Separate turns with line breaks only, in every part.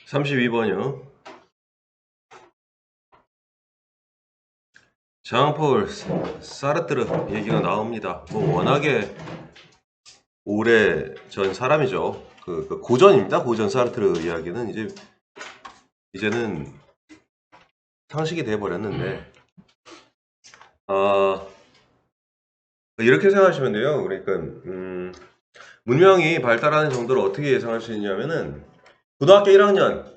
32번이요. 장폴 사르트르 얘기가 나옵니다. 뭐 워낙에 오래 전 사람이죠. 그 고전입니다. 고전 사르트르 이야기는 이제는 상식이 돼 버렸는데, 아 이렇게 생각하시면 돼요. 그러니까 문명이 발달하는 정도를 어떻게 예상할 수 있냐면은 고등학교 1학년,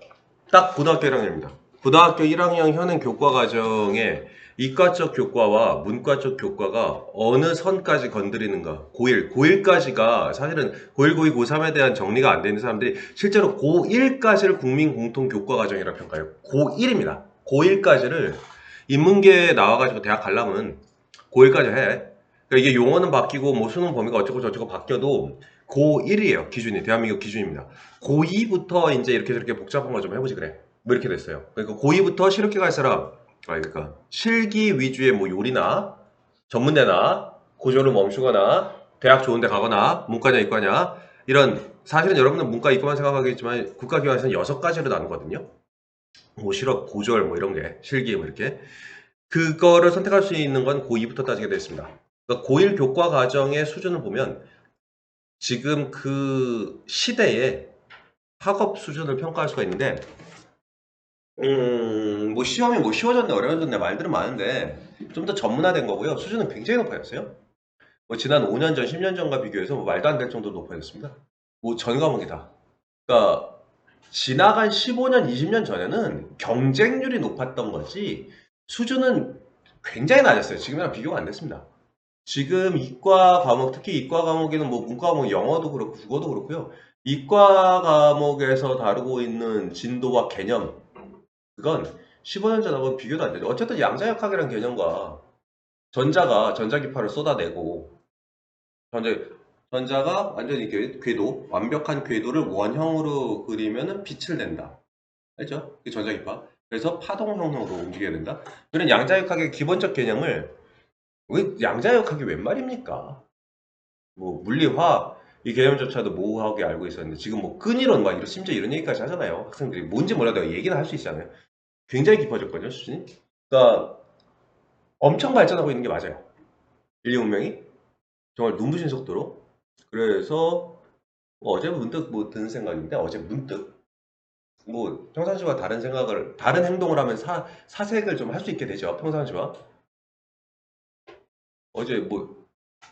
딱 고등학교 1학년입니다. 고등학교 1학년 현행 교과 과정에 이과적 교과와 문과적 교과가 어느 선까지 건드리는가. 고1까지가 사실은 고1, 고2, 고3에 대한 정리가 안 되는 사람들이 실제로 고1까지를 국민 공통 교과 과정이라고 평가해요. 고1입니다. 고1까지를 인문계에 나와가지고 대학 가려면 고1까지 해. 그러니까 이게 용어는 바뀌고 뭐 수능 범위가 어쩌고 저쩌고 바뀌어도 고1이에요. 기준이. 대한민국 기준입니다. 고2부터 이제 이렇게 저렇게 복잡한 거 좀 해보지 그래. 뭐 이렇게 됐어요. 그러니까 고2부터 실업계 갈 사람, 그러니까 실기 위주의 뭐 요리나 전문대나 고졸을 멈추거나 대학 좋은 데 가거나 문과냐 이과냐 이런, 사실은 여러분들 문과 이과만 생각하겠지만 국가기관에서는 6가지로 나누거든요. 뭐 실업, 고졸 뭐 이런 게 실기 뭐 이렇게. 그거를 선택할 수 있는 건 고2부터 따지게 되어 있습니다. 그러니까 고1 교과 과정의 수준을 보면 지금 그 시대의 학업 수준을 평가할 수가 있는데, 뭐 시험이 뭐 쉬워졌네 어려워졌네 말들은 많은데 좀 더 전문화된 거고요. 수준은 굉장히 높아졌어요. 뭐 지난 5년 전, 10년 전과 비교해서 뭐 말도 안 될 정도로 높아졌습니다. 뭐 전 과목이다. 그러니까 지나간 15년, 20년 전에는 경쟁률이 높았던 거지 수준은 굉장히 낮았어요. 지금이랑 비교가 안 됐습니다. 지금 이과 과목, 특히 이과 과목에는 뭐 문과 과목 영어도 그렇고 국어도 그렇고요. 이과 과목에서 다루고 있는 진도와 개념, 그건 15년 전하고 비교도 안 되죠. 어쨌든 양자역학이라는 개념과 전자기파를 쏟아내고 전자, 전자가 완전히 궤도, 완벽한 궤도를 원형으로 그리면은 빛을 낸다. 알죠? 그 전자기파. 그래서 파동 형성으로 움직여야 된다. 이런 양자역학의 기본적 개념을, 왜 양자역학이 웬 말입니까? 뭐 물리, 화학 이 개념조차도 모호하게 알고 있었는데 지금 뭐 끈이론 막 심지어 이런 얘기까지 하잖아요. 학생들이 뭔지 몰라도 얘기는 할 수 있잖아요. 굉장히 깊어졌거든요, 수준이. 그러니까 엄청 발전하고 있는 게 맞아요. 인류 문명이 정말 눈부신 속도로. 그래서 뭐 어제 문득 뭐 드는 생각인데, 어제 문득 뭐 평상시와 다른 생각을, 다른 행동을 하면 사색을 좀 할 수 있게 되죠. 평상시와. 어제 뭐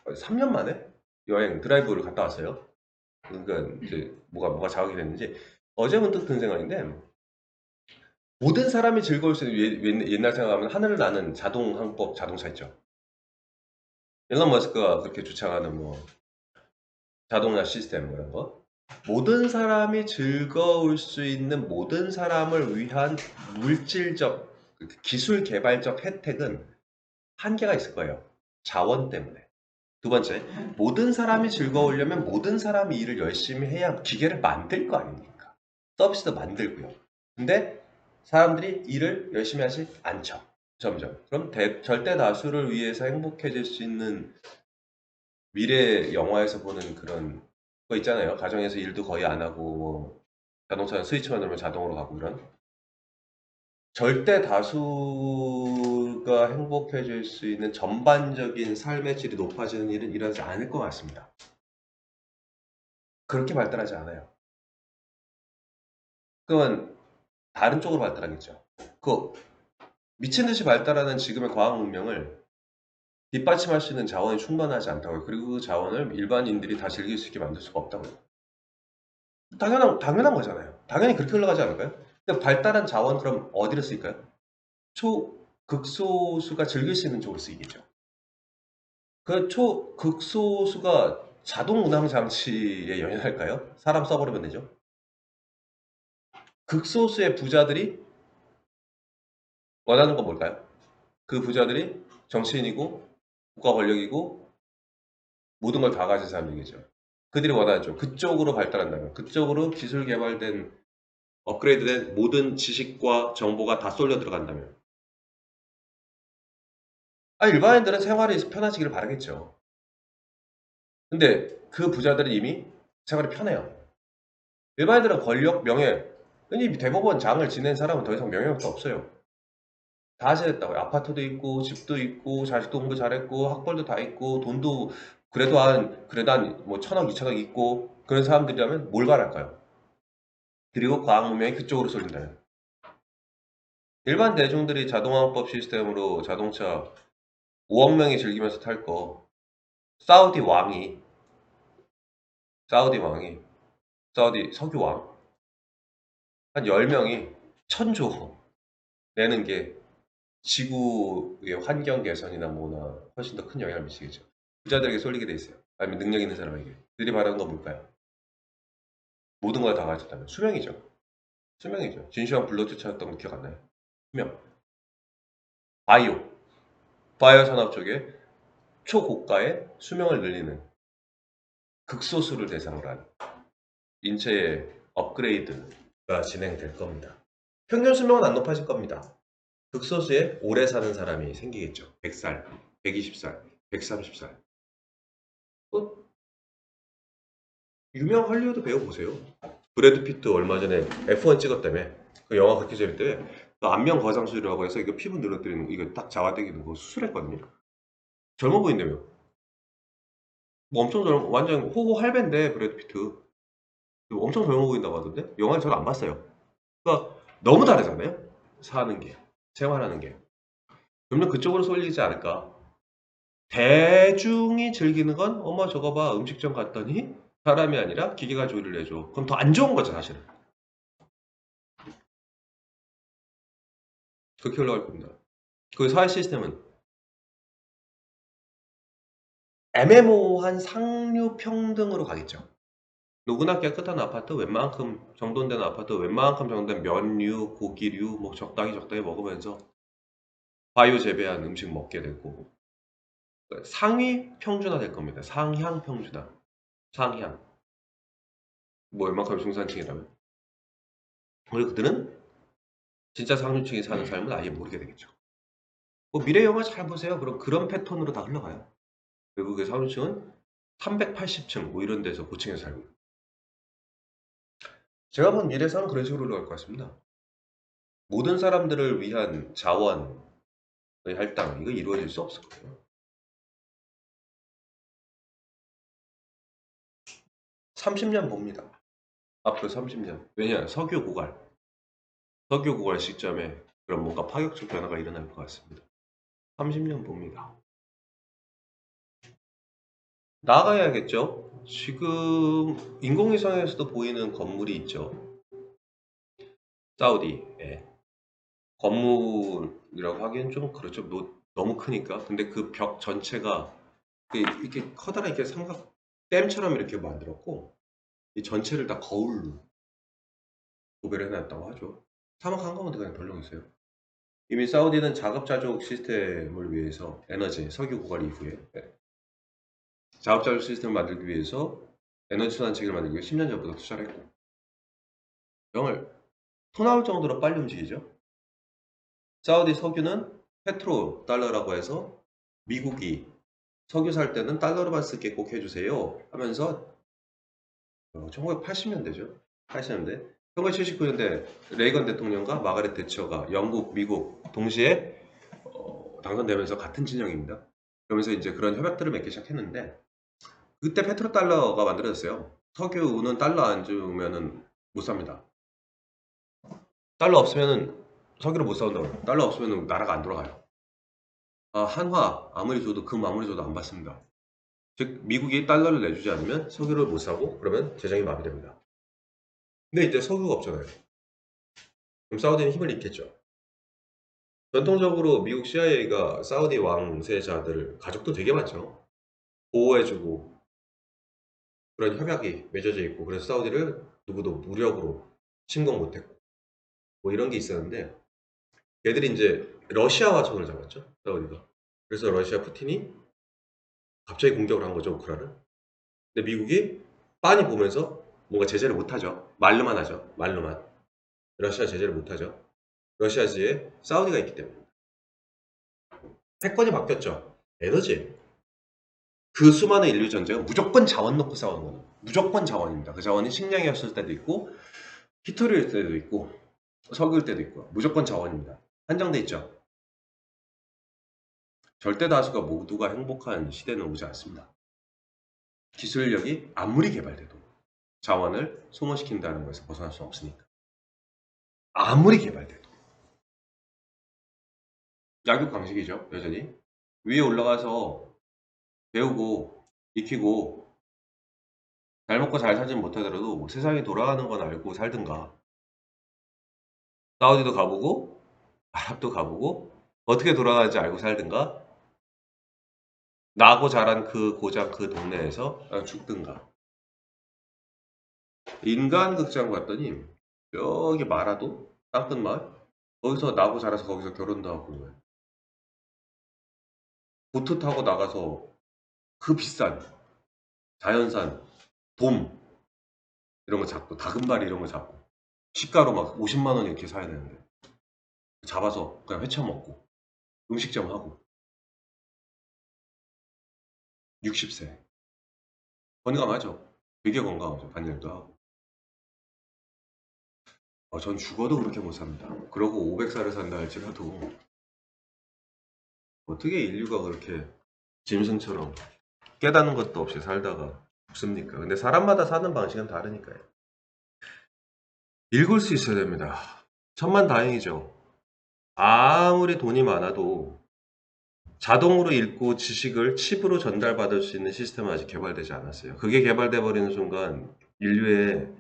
3년 만에 여행 드라이브를 갔다 왔어요. 그러니까 이제 뭐가 자극이 됐는지 어제 문득 든 생각인데, 모든 사람이 즐거울 수 있는, 옛날 생각하면 하늘을 나는 자동 항법 자동차 있죠. 일론 머스크가 그렇게 주창하는 뭐 자동화 시스템 뭐 이런 거. 모든 사람이 즐거울 수 있는, 모든 사람을 위한 물질적, 기술 개발적 혜택은 한계가 있을 거예요. 자원 때문에. 두 번째, 모든 사람이 즐거우려면 모든 사람이 일을 열심히 해야 기계를 만들 거 아닙니까? 서비스도 만들고요. 근데 사람들이 일을 열심히 하지 않죠. 점점. 그럼 절대 다수를 위해서 행복해질 수 있는 미래 영화에서 보는 그런 거 있잖아요. 가정에서 일도 거의 안 하고 뭐 자동차는 스위치만 누르면 자동으로 가고 이런. 절대 다수가 행복해질 수 있는 전반적인 삶의 질이 높아지는 일은 일어나지 않을 것 같습니다. 그렇게 발달하지 않아요. 그러면 다른 쪽으로 발달하겠죠. 그 미친 듯이 발달하는 지금의 과학 문명을 뒷받침할 수 있는 자원이 충분하지 않다고요. 그리고 그 자원을 일반인들이 다 즐길 수 있게 만들 수가 없다고요. 당연한 거잖아요. 당연히 그렇게 흘러가지 않을까요? 근데 발달한 자원 그럼 어디로 쓰일까요? 극소수가 즐길 수 있는 쪽으로 쓰이겠죠. 그 극소수가 자동 운항 장치에 연연할까요? 사람 써버리면 되죠. 극소수의 부자들이 원하는 건 뭘까요? 그 부자들이 정치인이고 국가 권력이고 모든 걸 다 가진 사람이겠죠. 그들이 원하죠. 그쪽으로 발달한다면, 그쪽으로 기술 개발된, 업그레이드된 모든 지식과 정보가 다 쏠려 들어간다면, 일반인들은 생활이 편해지기를 바라겠죠. 근데 그 부자들은 이미 생활이 편해요. 일반인들은 권력, 명예, 이 대법원장을 지낸 사람은 더 이상 명예가 없어요. 다 지냈다고요. 아파트도 있고 집도 있고 자식도 공부 잘했고 학벌도 다 있고 돈도 그래도 한 1,000억 2,000억 있고 그런 사람들이라면 뭘 바랄까요? 그리고 과학문명이 그쪽으로 쏠린다면 일반 대중들이 자동화법 시스템으로 자동차 5억 명이 즐기면서 탈 거 사우디 왕이 사우디 왕이 사우디 석유왕 한 10명이 1,000조 내는 게 지구의 환경 개선이나 뭐나 훨씬 더 큰 영향을 미치겠죠. 부자들에게 쏠리게 돼 있어요. 아니면 능력 있는 사람에게. 그들이 바라는 건 뭘까요? 모든 걸 다 가졌다면 수명이죠. 수명이죠. 진시황 블러드 찾았던 거 기억 안 나요? 수명. 바이오. 바이오 산업 쪽에 초고가의 수명을 늘리는 극소수를 대상으로 한 인체의 업그레이드가 진행될 겁니다. 평균 수명은 안 높아질 겁니다. 극소수의 오래 사는 사람이 생기겠죠. 100살, 120살, 130살. 유명 할리우드 배우 보세요. 브래드 피트 얼마 전에 F1 찍었다며. 그 영화 그렇게 재밌대. 그 안면 거상 수술이라고 해서 이거 피부 늘어뜨리는 거, 이거 딱 잡아당기는 거 수술했거든요. 젊어 보인다며. 뭐 엄청 젊어, 완전 호호 할배인데 브래드 피트. 엄청 젊어 보인다고 하던데? 영화를 저는 안 봤어요. 그러니까 너무 다르잖아요. 사는 게, 생활하는 게. 그러면 그쪽으로 쏠리지 않을까. 대중이 즐기는 건 어머 저거 봐 음식점 갔더니 사람이 아니라 기계가 조리를 해줘. 그럼 더 안 좋은 거죠 사실은. 그렇게 흘러갈 겁니다. 그 사회 시스템은 애매모호한 상류 평등으로 가겠죠. 누구나 깨끗한 아파트, 웬만큼 정돈된 아파트, 웬만큼 정돈된 면류, 고기류 뭐 적당히 먹으면서 바이오 재배한 음식 먹게 되고 상위 평준화 될 겁니다. 상향 평준화. 상향. 뭐 웬만큼 중산층이라면. 그리고 그들은 진짜 상류층이 사는 삶을 아예 모르게 되겠죠. 뭐 미래 영화 잘 보세요. 그럼 그런 패턴으로 다 흘러가요. 외국의 상류층은 380층 뭐 이런 데서 고층에서 살고 있어요. 제가 본 미래상은 그런 식으로 흘러갈 것 같습니다. 모든 사람들을 위한 자원의 할당 이거 이루어질 수 없을 거예요. 30년 봅니다. 앞으로 30년. 왜냐? 석유 고갈 시점에 그런 뭔가 파격적 변화가 일어날 것 같습니다. 30년 봅니다. 나가야겠죠. 지금 인공위성에서도 보이는 건물이 있죠. 사우디에. 건물이라고 하기엔 좀 그렇죠. 너무 크니까. 근데 그 벽 전체가 이렇게 커다란 이렇게 삼각 댐처럼 이렇게 만들었고 이 전체를 다 거울로 구별해 놨다고 하죠. 사막 한가운데 그냥 덜렁 있어요. 이미 사우디는 자급자족 시스템을 위해서 에너지, 석유 고갈 이후에 자급자족 시스템을 만들기 위해서 에너지 순환 체계를 만들기 위해 10년 전부터 투자를 했고 영을 토 나올 정도로 빨리 움직이죠. 사우디 석유는 페트로 달러라고 해서 미국이 석유 살 때는 달러로만 쓸게 꼭 해주세요 하면서 1980년대죠. 80년대. 1979년대 레이건 대통령과 마가렛 대처가 영국, 미국 동시에 당선되면서 같은 진영입니다. 그러면서 이제 그런 협약들을 맺기 시작했는데 그때 페트로달러가 만들어졌어요. 석유는 달러 안 주면은 못 삽니다. 달러 없으면은 석유를 못 사온다고요. 달러 없으면은 나라가 안 돌아가요. 한화 아무리 줘도 금 아무리 줘도 안 받습니다. 즉 미국이 달러를 내주지 않으면 석유를 못 사고 그러면 재정이 마비됩니다. 근데 이제 석유가 없잖아요. 그럼 사우디는 힘을 잃겠죠. 전통적으로 미국 CIA가 사우디 왕세자들을 가족도 되게 많죠. 보호해주고 그런 협약이 맺어져 있고 그래서 사우디를 누구도 무력으로 침공 못했고 뭐 이런 게 있었는데 얘들이 이제 러시아와 손을 잡았죠. 사우디가. 그래서 러시아 푸틴이 갑자기 공격을 한 거죠. 우크라를. 근데 미국이 빤히 보면서 뭔가 제재를 못하죠. 말로만 하죠. 말로만. 러시아 제재를 못하죠. 러시아지에 사우디가 있기 때문에. 패권이 바뀌었죠. 에너지. 그 수많은 인류 전쟁은 무조건 자원 놓고 싸우는 거는 무조건 자원입니다. 그 자원이 식량이었을 때도 있고 히토리일 때도 있고 석유일 때도 있고 무조건 자원입니다. 한정돼 있죠. 절대 다수가 모두가 행복한 시대는 오지 않습니다. 기술력이 아무리 개발돼도 자원을 소모시킨다는 것에서 벗어날 수 없으니까. 아무리 개발돼도. 약육 강식이죠, 여전히. 위에 올라가서 배우고 익히고 잘 먹고 잘 살진 못하더라도 뭐 세상이 돌아가는 건 알고 살든가. 사우디도 가보고 아랍도 가보고 어떻게 돌아가는지 알고 살든가. 나고 자란 그 고장 그 동네에서 죽든가. 인간극장 갔더니 여기 마라도 땅끝마을 거기서 나고 자라서 거기서 결혼도 하고 보트 타고 나가서 그 비싼 자연산 돔 이런 거 잡고 다금바리 이런 거 잡고 시가로 막 50만 원 이렇게 사야 되는데 잡아서 그냥 회쳐 먹고 음식점 하고 60세 건강하죠. 되게 건강하죠. 반일도 하고 전 죽어도 그렇게 못 삽니다. 그러고 500살을 산다 할지라도 어떻게 인류가 그렇게 짐승처럼 깨닫는 것도 없이 살다가 죽습니까? 근데 사람마다 사는 방식은 다르니까요. 읽을 수 있어야 됩니다. 천만다행이죠. 아무리 돈이 많아도 자동으로 읽고 지식을 칩으로 전달받을 수 있는 시스템은 아직 개발되지 않았어요. 그게 개발돼 버리는 순간 인류의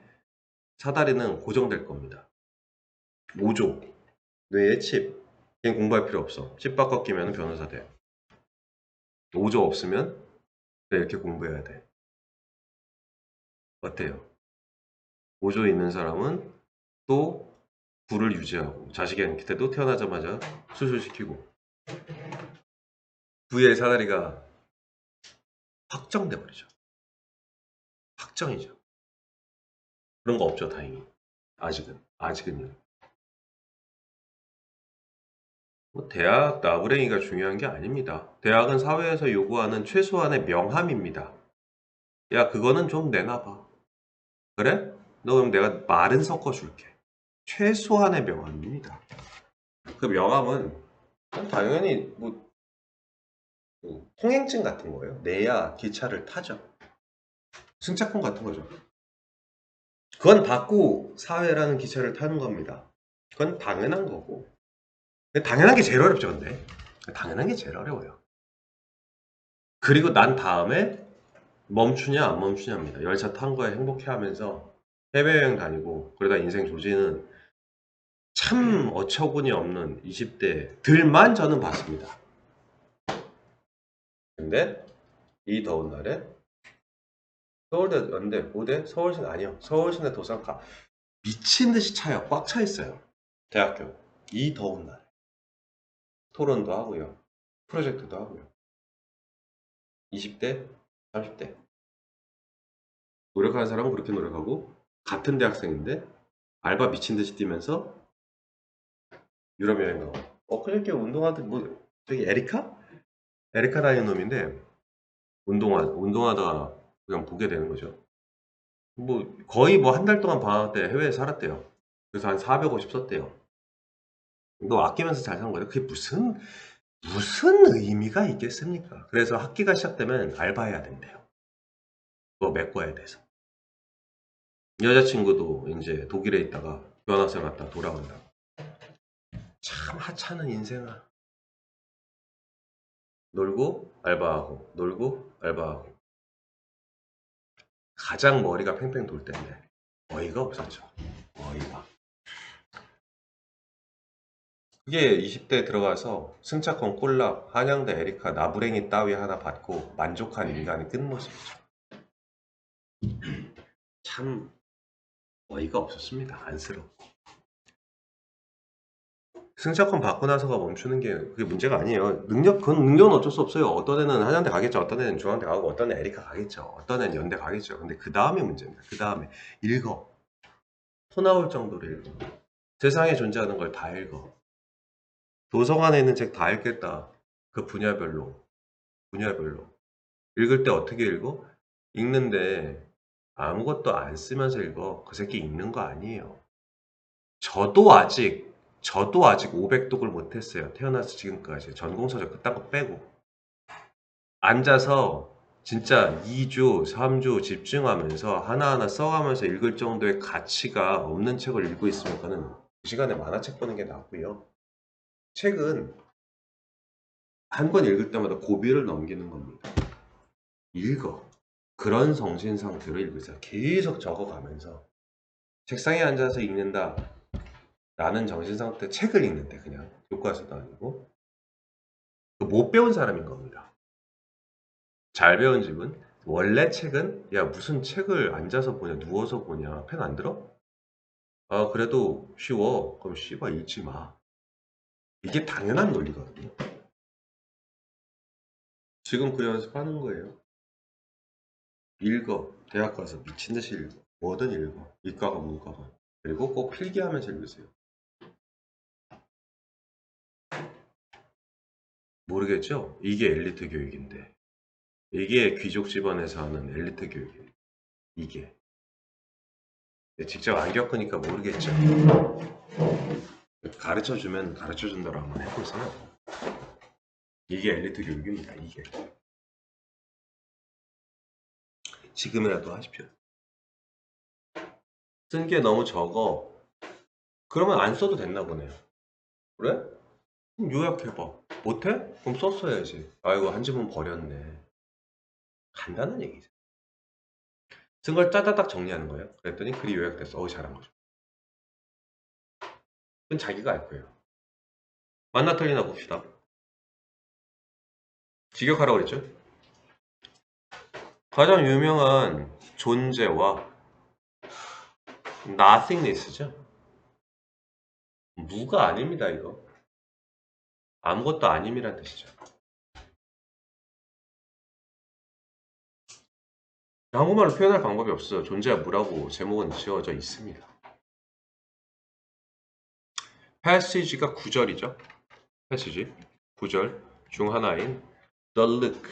사다리는 고정될 겁니다. 5조 뇌에 칩. 그냥 공부할 필요 없어. 칩 바꿔 끼면 변호사 돼. 5조 없으면 이렇게 공부해야 돼. 어때요? 5조 있는 사람은 또 부를 유지하고 자식한테도 태어나자마자 수술시키고 부의 사다리가 확정돼 버리죠. 확정이죠. 그런 거 없죠, 다행히. 아직은요. 뭐 대학 나부랭이가 중요한 게 아닙니다. 대학은 사회에서 요구하는 최소한의 명함입니다. 야, 그거는 좀 내놔봐. 그래? 너 그럼 내가 말은 섞어줄게. 최소한의 명함입니다. 그 명함은 당연히 뭐 통행증 같은 거예요. 내야 기차를 타죠. 승차권 같은 거죠. 그건 받고 사회라는 기차를 타는 겁니다. 그건 당연한 거고. 당연한 게 제일 어렵죠, 근데. 당연한 게 제일 어려워요. 그리고 난 다음에 멈추냐 안 멈추냐입니다. 열차 탄 거에 행복해 하면서 해외여행 다니고 그러다 인생 조지는 참 어처구니 없는 20대들만 저는 봤습니다. 근데 이 더운 날에 서울대 연대 고대 서울시내 아니요 서울시내 도산가 미친 듯이 차요. 꽉 차 있어요. 대학교 이 더운 날 토론도 하고요. 프로젝트도 하고요. 20대 30대 노력하는 사람은 그렇게 노력하고 같은 대학생인데 알바 미친 듯이 뛰면서 유럽 여행 가고 그저께 운동하듯 뭐 저기 에리카 다니는 놈인데 운동하다가 그냥 보게 되는 거죠. 뭐 거의 뭐 한 달 동안 방학 때 해외에 살았대요. 그래서 한 450 썼대요. 너 아끼면서 잘 산 거예요. 그게 무슨 의미가 있겠습니까? 그래서 학기가 시작되면 알바해야 된대요. 그거 메꿔야 돼서. 여자친구도 이제 독일에 있다가 교환학생 갔다 돌아온다고. 참 하찮은 인생아. 놀고 알바하고 놀고 알바하고 가장 머리가 팽팽 돌 때인데 어이가 없었죠. 어이가. 그게 20대 들어가서 승차권 꼴락 한양대 에리카 나부랭이 따위 하나 받고 만족한 인간의 끝모습이죠. 참 어이가 없었습니다. 안쓰럽고. 승차권 받고 나서가 멈추는 게 그게 문제가 아니에요. 그건 능력은 어쩔 수 없어요. 어떤 애는 한양대 가겠죠. 어떤 애는 중앙대 가고 어떤 애는 에리카 가겠죠. 어떤 애는 연대 가겠죠. 근데 그 다음에 문제입니다. 그 다음에 읽어. 토 나올 정도로 읽어. 세상에 존재하는 걸 다 읽어. 도서관에 있는 책 다 읽겠다. 그 분야별로. 읽을 때 어떻게 읽어? 읽는데 아무것도 안 쓰면서 읽어. 그 새끼 읽는 거 아니에요. 저도 아직 500독을 못했어요. 태어나서 지금까지 전공서적 그딴 거 빼고 앉아서 진짜 2주, 3주 집중하면서 하나하나 써가면서 읽을 정도의 가치가 없는 책을 읽고 있으면 그거는 그 시간에 만화책 보는 게 낫고요. 책은 한 권 읽을 때마다 고비를 넘기는 겁니다. 읽어. 그런 정신 상태로 읽으세요. 계속 적어가면서 책상에 앉아서 읽는다. 라는 정신 상태, 책을 읽는데 그냥 교과서도 아니고 못 배운 사람인 겁니다. 잘 배운 집은 원래 책은 야 무슨 책을 앉아서 보냐 누워서 보냐 펜 안 들어? 아 그래도 쉬워. 그럼 씨발 읽지 마. 이게 당연한 논리거든요. 지금 그 연습하는 거예요. 읽어. 대학 가서 미친 듯이 읽어. 뭐든 읽어. 이과가 문과가. 그리고 꼭 필기하면서 읽으세요. 모르겠죠? 이게 엘리트 교육인데. 이게 귀족 집안에서 하는 엘리트 교육이에요. 이게. 직접 안 겪으니까 모르겠죠. 가르쳐주면 가르쳐준다고 한번 해보세요. 이게 엘리트 교육입니다. 이게. 지금이라도 하십시오. 쓴 게 너무 적어. 그러면 안 써도 됐나 보네요. 그래? 그럼 요약해봐. 못해? 그럼 썼어야지. 아이고 한 집은 버렸네. 간단한 얘기죠. 쓴 걸 짜다닥 정리하는 거예요. 그랬더니 글이 요약됐어. 어우 잘한 거죠. 그건 자기가 알 거예요. 맞나 틀리나 봅시다. 직역하라고 그랬죠? 가장 유명한 존재와 nothingness죠. 무가 아닙니다, 이거. 아무것도 아님이란 뜻이죠. 한국말로 표현할 방법이 없어요. 존재와 무라고 제목은 지어져 있습니다. 패시지가 9절이죠. 패시지 9절 중 하나인 The Look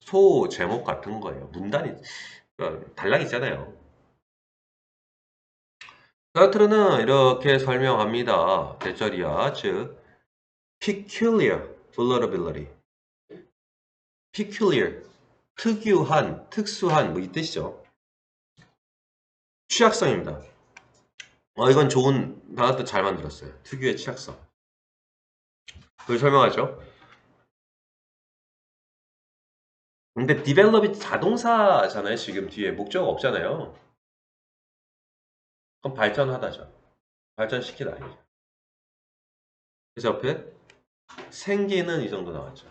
소 제목 같은 거예요. 문단이 단락이 있잖아요. 사르트르는 이렇게 설명합니다. 대절이야, 즉 peculiar vulnerability, peculiar 특유한, 특수한 뭐 이 뜻이죠. 취약성입니다. 이건 좋은 단어도 잘 만들었어요. 특유의 취약성. 그걸 설명하죠. 근데 develop이 자동사잖아요. 지금 뒤에 목적 없잖아요. 그럼 발전하다죠. 발전시키다 아니죠. 그래서 옆에 생기는 이 정도 나왔죠.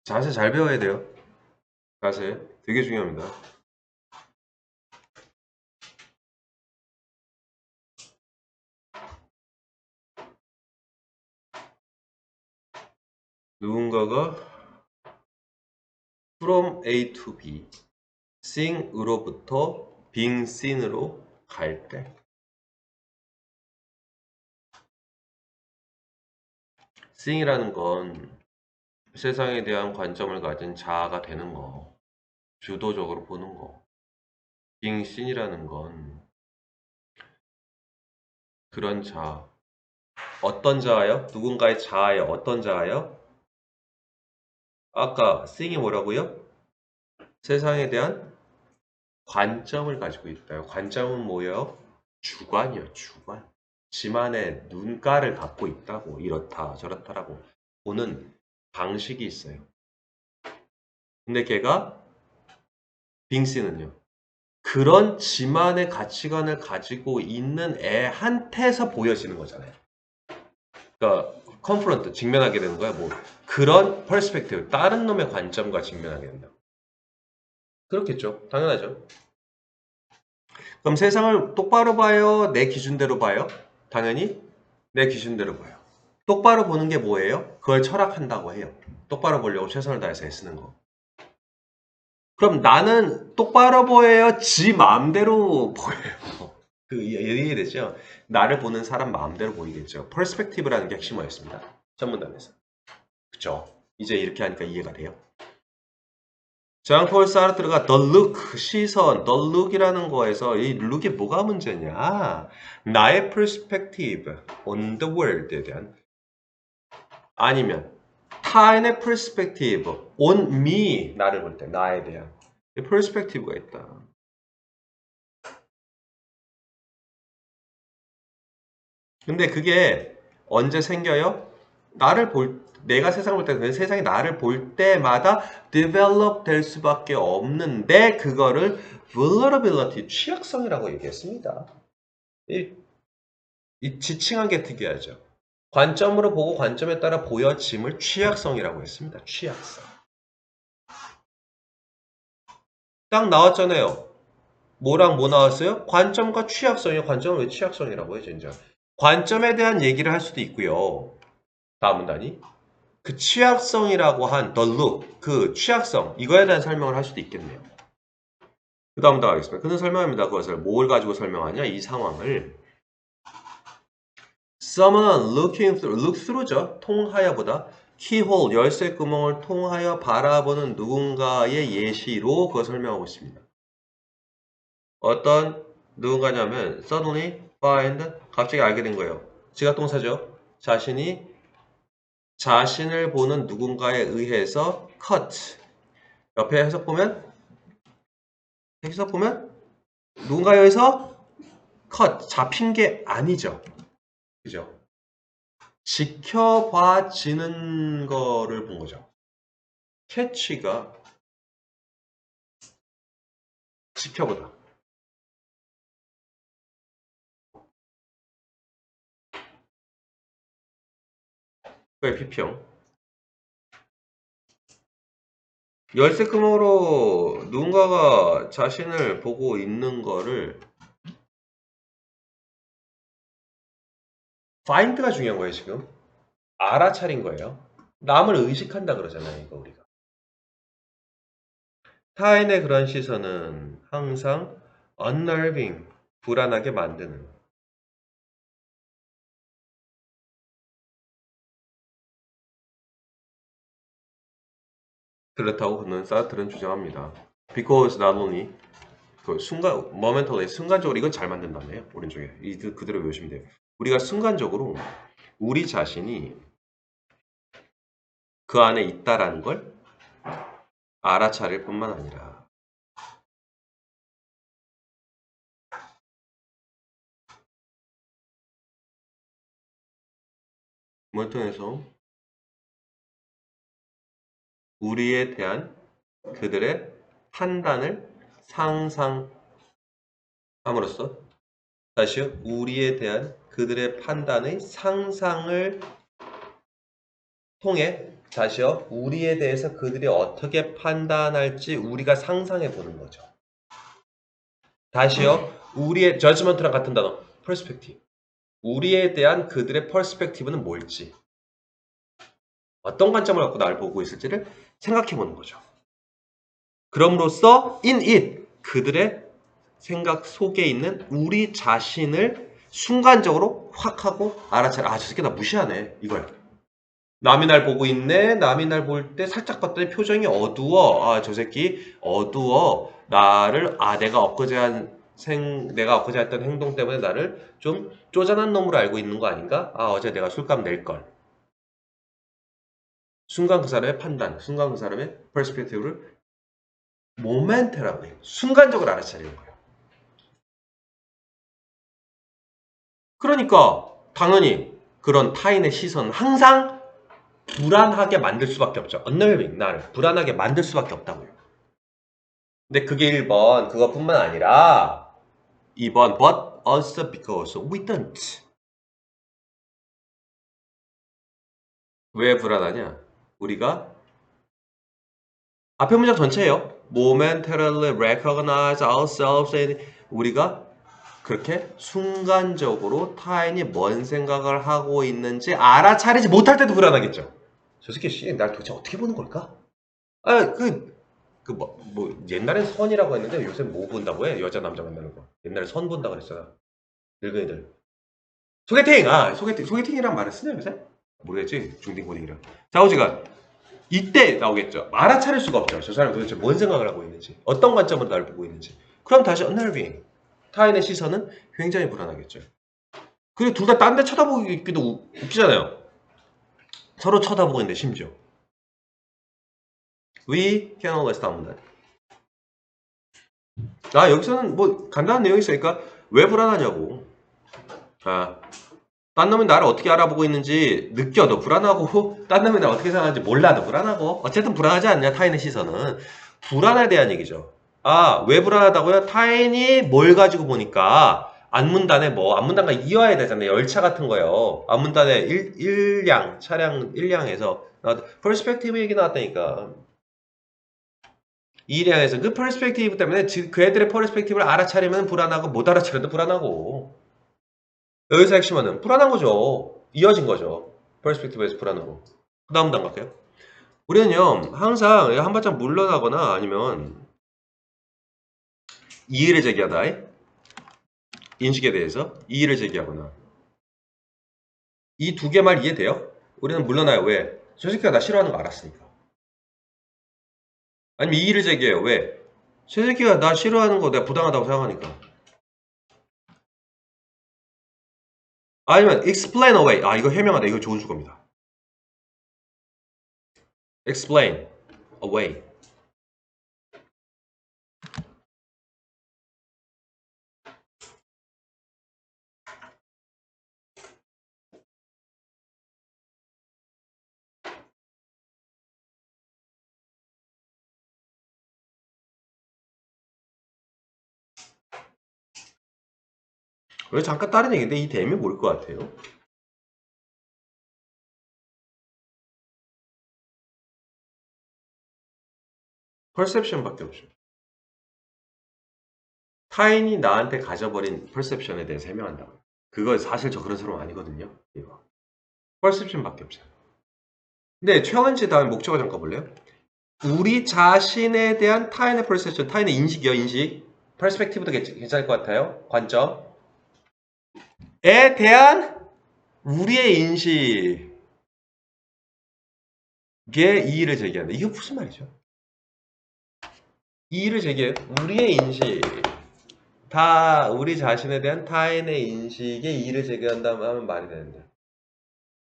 자세 잘 배워야 돼요. 자세 되게 중요합니다. 누군가가 from A to B, seeing으로부터 being seen으로 갈 때 seeing이라는 건 세상에 대한 관점을 가진 자아가 되는 거, 주도적으로 보는 거. being seen이라는 건 그런 자아. 어떤 자아요? 누군가의 자아요. 어떤 자아요? 아까 seeing이 뭐라고요? 세상에 대한 관점을 가지고 있다. 관점은 뭐예요? 주관이요, 주관. 지만의 눈가를 갖고 있다고, 이렇다, 저렇다라고 보는 방식이 있어요. 근데 걔가, 빙스는요, 그런 지만의 가치관을 가지고 있는 애한테서 보여지는 거잖아요. 그러니까, 컨프런트, 직면하게 되는 거야. 뭐, 그런 퍼스펙티브, 다른 놈의 관점과 직면하게 된다. 그렇겠죠. 당연하죠. 그럼 세상을 똑바로 봐요? 내 기준대로 봐요? 당연히 내 기준대로 봐요. 똑바로 보는 게 뭐예요? 그걸 철학한다고 해요. 똑바로 보려고 최선을 다해서 애쓰는 거. 그럼 나는 똑바로 보여요? 지 마음대로 보여요. 그 이해되죠? 나를 보는 사람 마음대로 보이겠죠. 퍼스펙티브라는 게 핵심어였습니다. 전문단에서. 그쵸? 이제 이렇게 하니까 이해가 돼요? 장폴 사르트르가 the look, 시선, the look이라는 거에서 이 look이 뭐가 문제냐? 나의 perspective on the world에 대한 아니면 타인의 perspective on me, 나를 볼 때, 나에 대한 perspective가 있다. 근데 그게 언제 생겨요? 내가 세상을 볼 때, 세상이 나를 볼 때마다 develop 될 수밖에 없는데, 그거를 vulnerability, 취약성이라고 얘기했습니다. 이 지칭한 게 특이하죠. 관점으로 보고 관점에 따라 보여짐을 취약성이라고 했습니다. 취약성. 딱 나왔잖아요. 뭐랑 뭐 나왔어요? 관점과 취약성이요. 관점을 왜 취약성이라고 해요, 진짜? 관점에 대한 얘기를 할 수도 있고요. 다음 문단이. 그 취약성이라고 한 the look, 그 취약성, 이거에 대한 설명을 할 수도 있겠네요. 그 다음 문단 가겠습니다. 그는 설명합니다. 그것을 뭘 가지고 설명하냐? 이 상황을. Someone looking through, look through죠. 통하여보다 keyhole, 열쇠 구멍을 통하여 바라보는 누군가의 예시로 그걸 설명하고 있습니다. 어떤 누군가냐면 suddenly find, 갑자기 알게 된 거예요. 지각동사죠. 자신을 보는 누군가에 의해서 cut. 옆에 해석 보면 누군가에 의해서 cut, 잡힌 게 아니죠. 그죠? 지켜봐지는 거를 본 거죠. 캐치가 지켜보다. 그의批评. 열쇠 구멍으로 누군가가 자신을 보고 있는 거를 find가 중요한 거예요, 지금. 알아차린 거예요. 남을 의식한다 그러잖아요, 이거 우리가. 타인의 그런 시선은 항상 unnerving, 불안하게 만드는. 그렇다고 그는 사르트르는 주장합니다. Because not only 그 momentally, 순간적으로 이건 잘 만든다네요. 오른쪽에 그대로 외우시면 돼요. 우리가 순간적으로 우리 자신이 그 안에 있다라는 걸 알아차릴 뿐만 아니라 뭘 통해서 우리에 대한 그들의 판단을 상상함으로써 다시요. 우리에 대한 그들의 판단의 상상을 통해 다시요. 우리에 대해서 그들이 어떻게 판단할지 우리가 상상해 보는 거죠. 다시요. 우리의 judgment랑 같은 단어, perspective. 우리에 대한 그들의 perspective는 뭘지, 어떤 관점을 갖고 나를 보고 있을지를 생각해 보는 거죠. 그럼으로써 in it, 그들의 생각 속에 있는 우리 자신을 순간적으로 확 하고 알아차려. 아, 저 새끼 나 무시하네. 이거야. 남이 날 보고 있네. 남이 날 볼 때 살짝 봤더니 표정이 어두워. 아, 저 새끼 어두워. 나를, 내가 엊그제 했던 행동 때문에 나를 좀 쪼잔한 놈으로 알고 있는 거 아닌가? 아, 어제 내가 술값 낼걸. 순간 그 사람의 판단, 순간 그 사람의 퍼스펙티브를 모멘트라고 해요. 순간적으로 알아차리는 거예요. 그러니까 당연히 그런 타인의 시선은 항상 불안하게 만들 수밖에 없죠. unnerving, 나를 불안하게 만들 수밖에 없다고요. 근데 그게 1번 그것뿐만 아니라 2번 but also because we don't. 왜 불안하냐? 우리가 앞에 문장 전체예요. momentarily recognize ourselves and 우리가 그렇게 순간적으로 타인이 뭔 생각을 하고 있는지 알아차리지 못할 때도 불안하겠죠. 저 새끼 씨, 날 도대체 어떻게 보는 걸까? 아, 옛날엔 선이라고 했는데 요새 뭐 본다고 해? 여자, 남자 만나는 거. 옛날에 선 본다고 그랬잖아. 늙은이들. 소개팅이란 말을 쓰냐, 요새? 모르겠지? 중딩 고딩이랑. 자, 오지가. 이때 나오겠죠. 알아차릴 수가 없죠. 저 사람이 도대체 뭔 생각을 하고 있는지, 어떤 관점으로 나를 보고 있는지. 그럼 다시 unnerving. 타인의 시선은 굉장히 불안하겠죠. 그리고 둘 다 딴 데 쳐다보기도 웃기잖아요. 서로 쳐다보고 있는데 심지어. We can always down that. 아, 여기서는 뭐 간단한 내용이 있으니까 왜 불안하냐고. 아, 딴 놈이 나를 어떻게 알아보고 있는지 느껴도 불안하고 딴 놈이 나를 어떻게 생각하는지 몰라도 불안하고 어쨌든 불안하지 않냐 타인의 시선은. 불안에 대한 얘기죠. 아, 왜 불안하다고요? 타인이 뭘 가지고 보니까 안문단에 뭐 안문단과 이어야 되잖아요. 열차 같은 거요. 안문단에 일량 차량 일량에서 퍼스펙티브 얘기 나왔다니까. 이량에서 그 퍼스펙티브 때문에 그 애들의 퍼스펙티브를 알아차리면 불안하고 못 알아차려도 불안하고. 여기서 핵심은 불안한 거죠. 이어진 거죠. 퍼스펙티브에서 불안하고. 그 다음 단 갈게요. 우리는요 항상 한 발짝 물러나거나 아니면 이의를 제기하다, 인식에 대해서 이의를 제기하거나, 이 두 개 말 이해돼요? 우리는 물러나요. 왜? 저 새끼가 나 싫어하는 거 알았으니까. 아니면 이의를 제기해요. 왜? 저 새끼가 나 싫어하는 거 내가 부당하다고 생각하니까. 아니면 explain away. 아, 이거 해명하다. 이거 좋은 주거입니다. explain away. 왜 잠깐 다른 얘기인데 이 대면 뭘 것 같아요? perception밖에 없죠. 타인이 나한테 가져버린 perception에 대해서 해명한다고요. 그거 사실 저 그런 사람 아니거든요. 이거 perception밖에 없어요. 근데 최원지 다음에 목적어 잠깐 볼래요? 우리 자신에 대한 타인의 perception, 타인의 인식이요, 인식. perspective도 괜찮을 것 같아요. 관점에 대한 우리의 인식에 이의를 제기한다. 이게 무슨 말이죠? 이의를 제기해요. 우리의 인식. 다 우리 자신에 대한 타인의 인식에 이의를 제기한다면 하면 말이 되는데.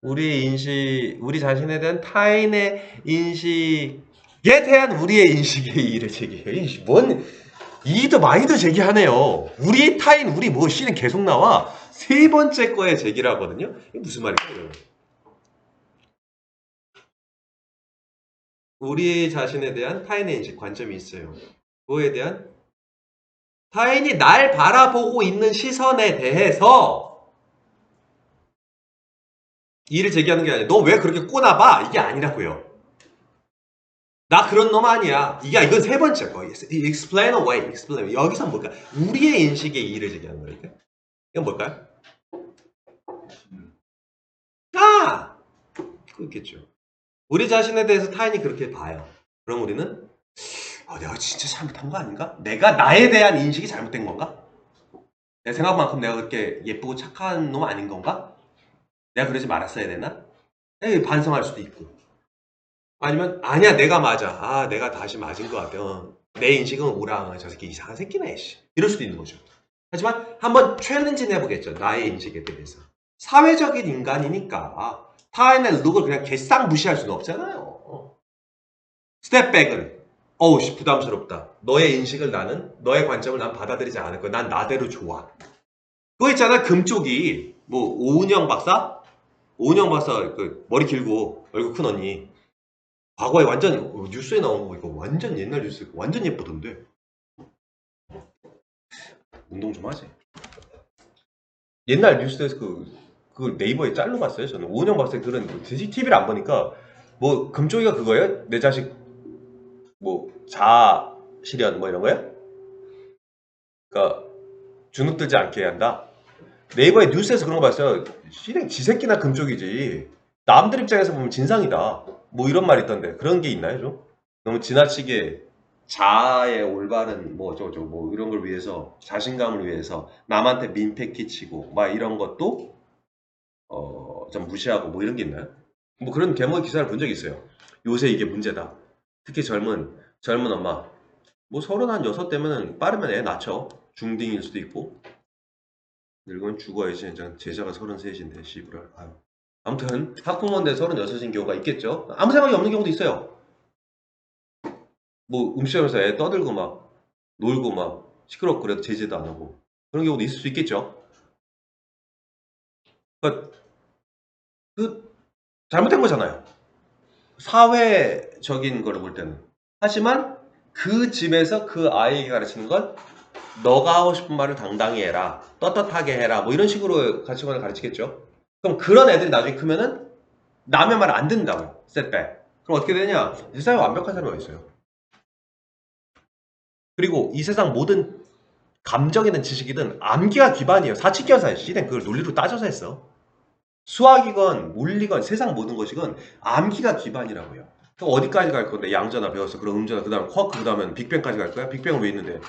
우리의 인식, 우리 자신에 대한 타인의 인식에 대한 우리의 인식에 이의를 제기해요. 뭔 이의도 많이도 제기하네요. 우리 타인, 우리 뭐 씨는 계속 나와. 세 번째 거에 제기를 하거든요. 이게 무슨 말이에요? 우리 자신에 대한 타인의 인식, 관점이 있어요. 그거에 대한 타인이 날 바라보고 있는 시선에 대해서 이의를 제기하는 게 아니라 너 왜 그렇게 꼬나봐? 이게 아니라고요. 나 그런 놈 아니야. 이건 세 번째 거. explain away. explain. 여기서 뭘까? 우리의 인식에 이의를 제기하는 거니까. 이건 뭘까요? 아! 그렇겠죠. 우리 자신에 대해서 타인이 그렇게 봐요. 그럼 우리는 내가 진짜 잘못한 거 아닌가? 내가 나에 대한 인식이 잘못된 건가? 내 생각만큼 내가 그렇게 예쁘고 착한 놈 아닌 건가? 내가 그러지 말았어야 되나? 반성할 수도 있고. 아니면 아니야 내가 맞아. 내가 다시 맞은 것 같아. 내 인식은 오랑 저 새끼 이상한 새끼네. 이럴 수도 있는 거죠. 하지만 한번 챌린지 해보겠죠. 나의 인식에 대해서. 사회적인 인간이니까 타인의 룩을 그냥 개싹 무시할 수는 없잖아요. 스텝백은 부담스럽다. 너의 인식을 너의 관점을 난 받아들이지 않을 거야. 난 나대로 좋아. 그거 있잖아. 금쪽이 뭐 오은영 박사 그 머리 길고 얼굴 큰 언니. 과거에 완전 뉴스에 나온 거 이거 완전 옛날 뉴스 완전 예쁘던데. 운동 좀 하지. 옛날 뉴스에서 그 네이버에 짤로 봤어요. 저는 오은영 박사의 그런 TV를 안 보니까 뭐 금쪽이가 그거예요? 내 자식 뭐 자실현 뭐 이런 거예요? 그러니까 주눅들지 않게 한다. 네이버에 뉴스에서 그런 거 봤어요. 실행 지새끼나 금쪽이지. 남들 입장에서 보면 진상이다. 뭐 이런 말이 있던데 그런 게 있나요 좀? 너무 지나치게 자아의 올바른 뭐 어쩌고저쩌고 뭐 이런 걸 위해서 자신감을 위해서 남한테 민폐 끼치고 막 이런 것도 좀 무시하고 뭐 이런 게 있나요? 뭐 그런 개몽의 기사를 본 적이 있어요. 요새 이게 문제다. 특히 젊은 엄마. 뭐 36 되면은 빠르면 애 낳죠. 중딩일 수도 있고. 늙으면 죽어야지. 제자가 33인데 씨부랄. 아유. 아무튼 학부모인데 36인 경우가 있겠죠. 아무 생각이 없는 경우도 있어요. 뭐 음식점에서 애 떠들고 막 놀고 막 시끄럽고 그래도 제재도 안 하고 그런 경우도 있을 수 있겠죠. 그러니까 그 잘못된 거잖아요. 사회적인 거를 볼 때는. 하지만 그 집에서 그 아이에게 가르치는 건 너가 하고 싶은 말을 당당히 해라. 떳떳하게 해라. 뭐 이런 식으로 가르치거나 가르치겠죠. 그럼 그런 애들이 나중에 크면은 남의 말 안 듣는다고요. 셋백. 그럼 어떻게 되냐? 세상에 완벽한 사람이 어디 있어요. 그리고 이 세상 모든 감정이든 지식이든 암기가 기반이에요. 사칙기하사의 시대는 그걸 논리로 따져서 했어. 수학이건 물리건 세상 모든 것이건 암기가 기반이라고요. 그럼 어디까지 갈 건데? 양전화 배웠어. 그럼 음전화 그 다음 쿼크 그 다음엔 빅뱅까지 갈 거야? 빅뱅은 왜 있는데?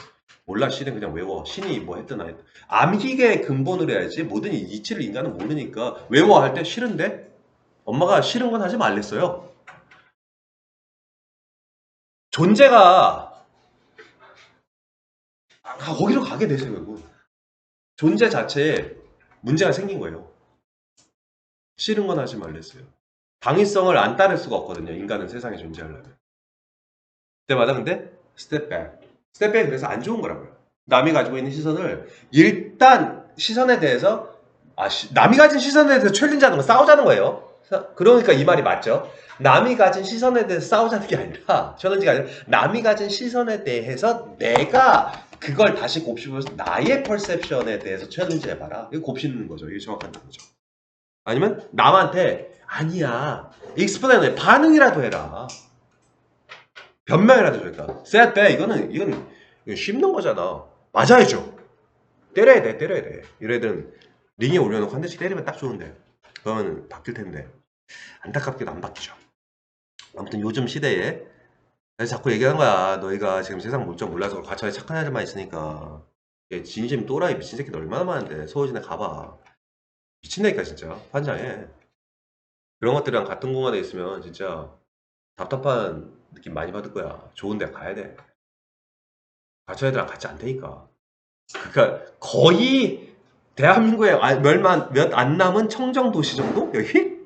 몰라. 시는 그냥 외워. 신이 뭐 했든 안 했든. 암기계 근본으로 해야지. 모든 이치를 인간은 모르니까 외워 할 때 싫은데? 엄마가 싫은 건 하지 말랬어요. 존재가 거기로 가게 되세요. 결국. 존재 자체에 문제가 생긴 거예요. 싫은 건 하지 말랬어요. 당위성을 안 따를 수가 없거든요. 인간은 세상에 존재하려면. 그때마다 근데 스텝백. 스텝백이 그래서 안 좋은 거라고요. 남이 가지고 있는 시선을 일단 시선에 대해서 남이 가진 시선에 대해서 챌린지하는 거 싸우자는 거예요. 그러니까 이 말이 맞죠. 남이 가진 시선에 대해서 싸우자는 게 아니라 챌린지가 아니라 남이 가진 시선에 대해서 내가 그걸 다시 곱씹어서 나의 퍼셉션에 대해서 챌린지 해봐라. 이거 곱씹는 거죠. 이게 정확한 거죠. 아니면 남한테 아니야 익스플레인 반응이라도 해라. 변명이라도 줄까? 쎄 이건 씹는 거잖아. 맞아야죠. 때려야 돼. 이래든 링에 올려놓고 한 대씩 때리면 딱 좋은데 그러면 바뀔 텐데 안타깝게도 안 바뀌죠. 아무튼 요즘 시대에 그래서 자꾸 얘기하는 거야. 너희가 지금 세상 볼 줄 몰라서 과천에 착한 애들만 있으니까 진심 또라이 미친 새끼들 얼마나 많은데 서울시내 가봐. 미친다니까 진짜 환장해. 그런 것들이랑 같은 공간에 있으면 진짜 답답한 느낌 많이 받을 거야. 좋은 데 가야 돼. 과천 애들랑 같이 안 되니까. 그러니까 거의 대한민국에 몇 안 남은 청정 도시 정도? 여기?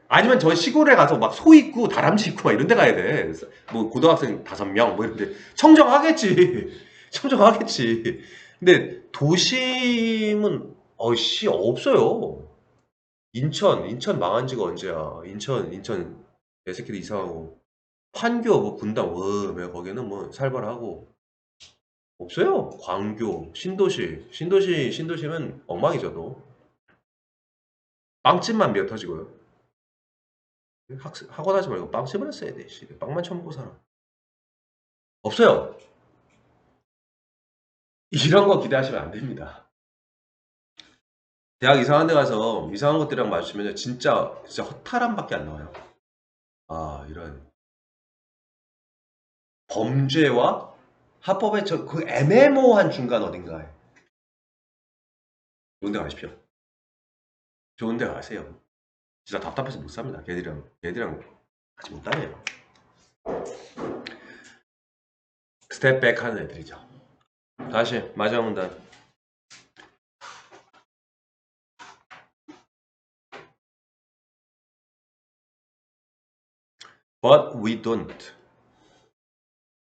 아니면 저 시골에 가서 막 소 있고 다람쥐 있고 막 이런 데 가야 돼. 뭐 고등학생 5명 뭐 이런데 청정하겠지. 청정하겠지. 근데 도심은 어씨 없어요. 인천 망한 지가 언제야. 인천 개새끼들 이상하고 판교 뭐 분당 거기는 뭐 살벌하고 없어요. 광교, 신도시면 엉망이죠. 빵집만 미어 터지고요. 학원 하지 말고 빵집을 했어야 돼. 빵만 처먹고 살아. 없어요. 이런 거 기대하시면 안 됩니다. 대학 이상한 데 가서 이상한 것들이랑 마주치면 진짜 허탈함밖에 안 나와요. 아, 이런 범죄와 합법의 그 애매모호한 중간 어딘가에 좋은 데 가십시오. 좋은 데 가세요. 진짜 답답해서 못 삽니다. 걔들이랑 같이 못 다녀요. 스텝백 하는 애들이죠. 다시 마지막 문단. But we don't.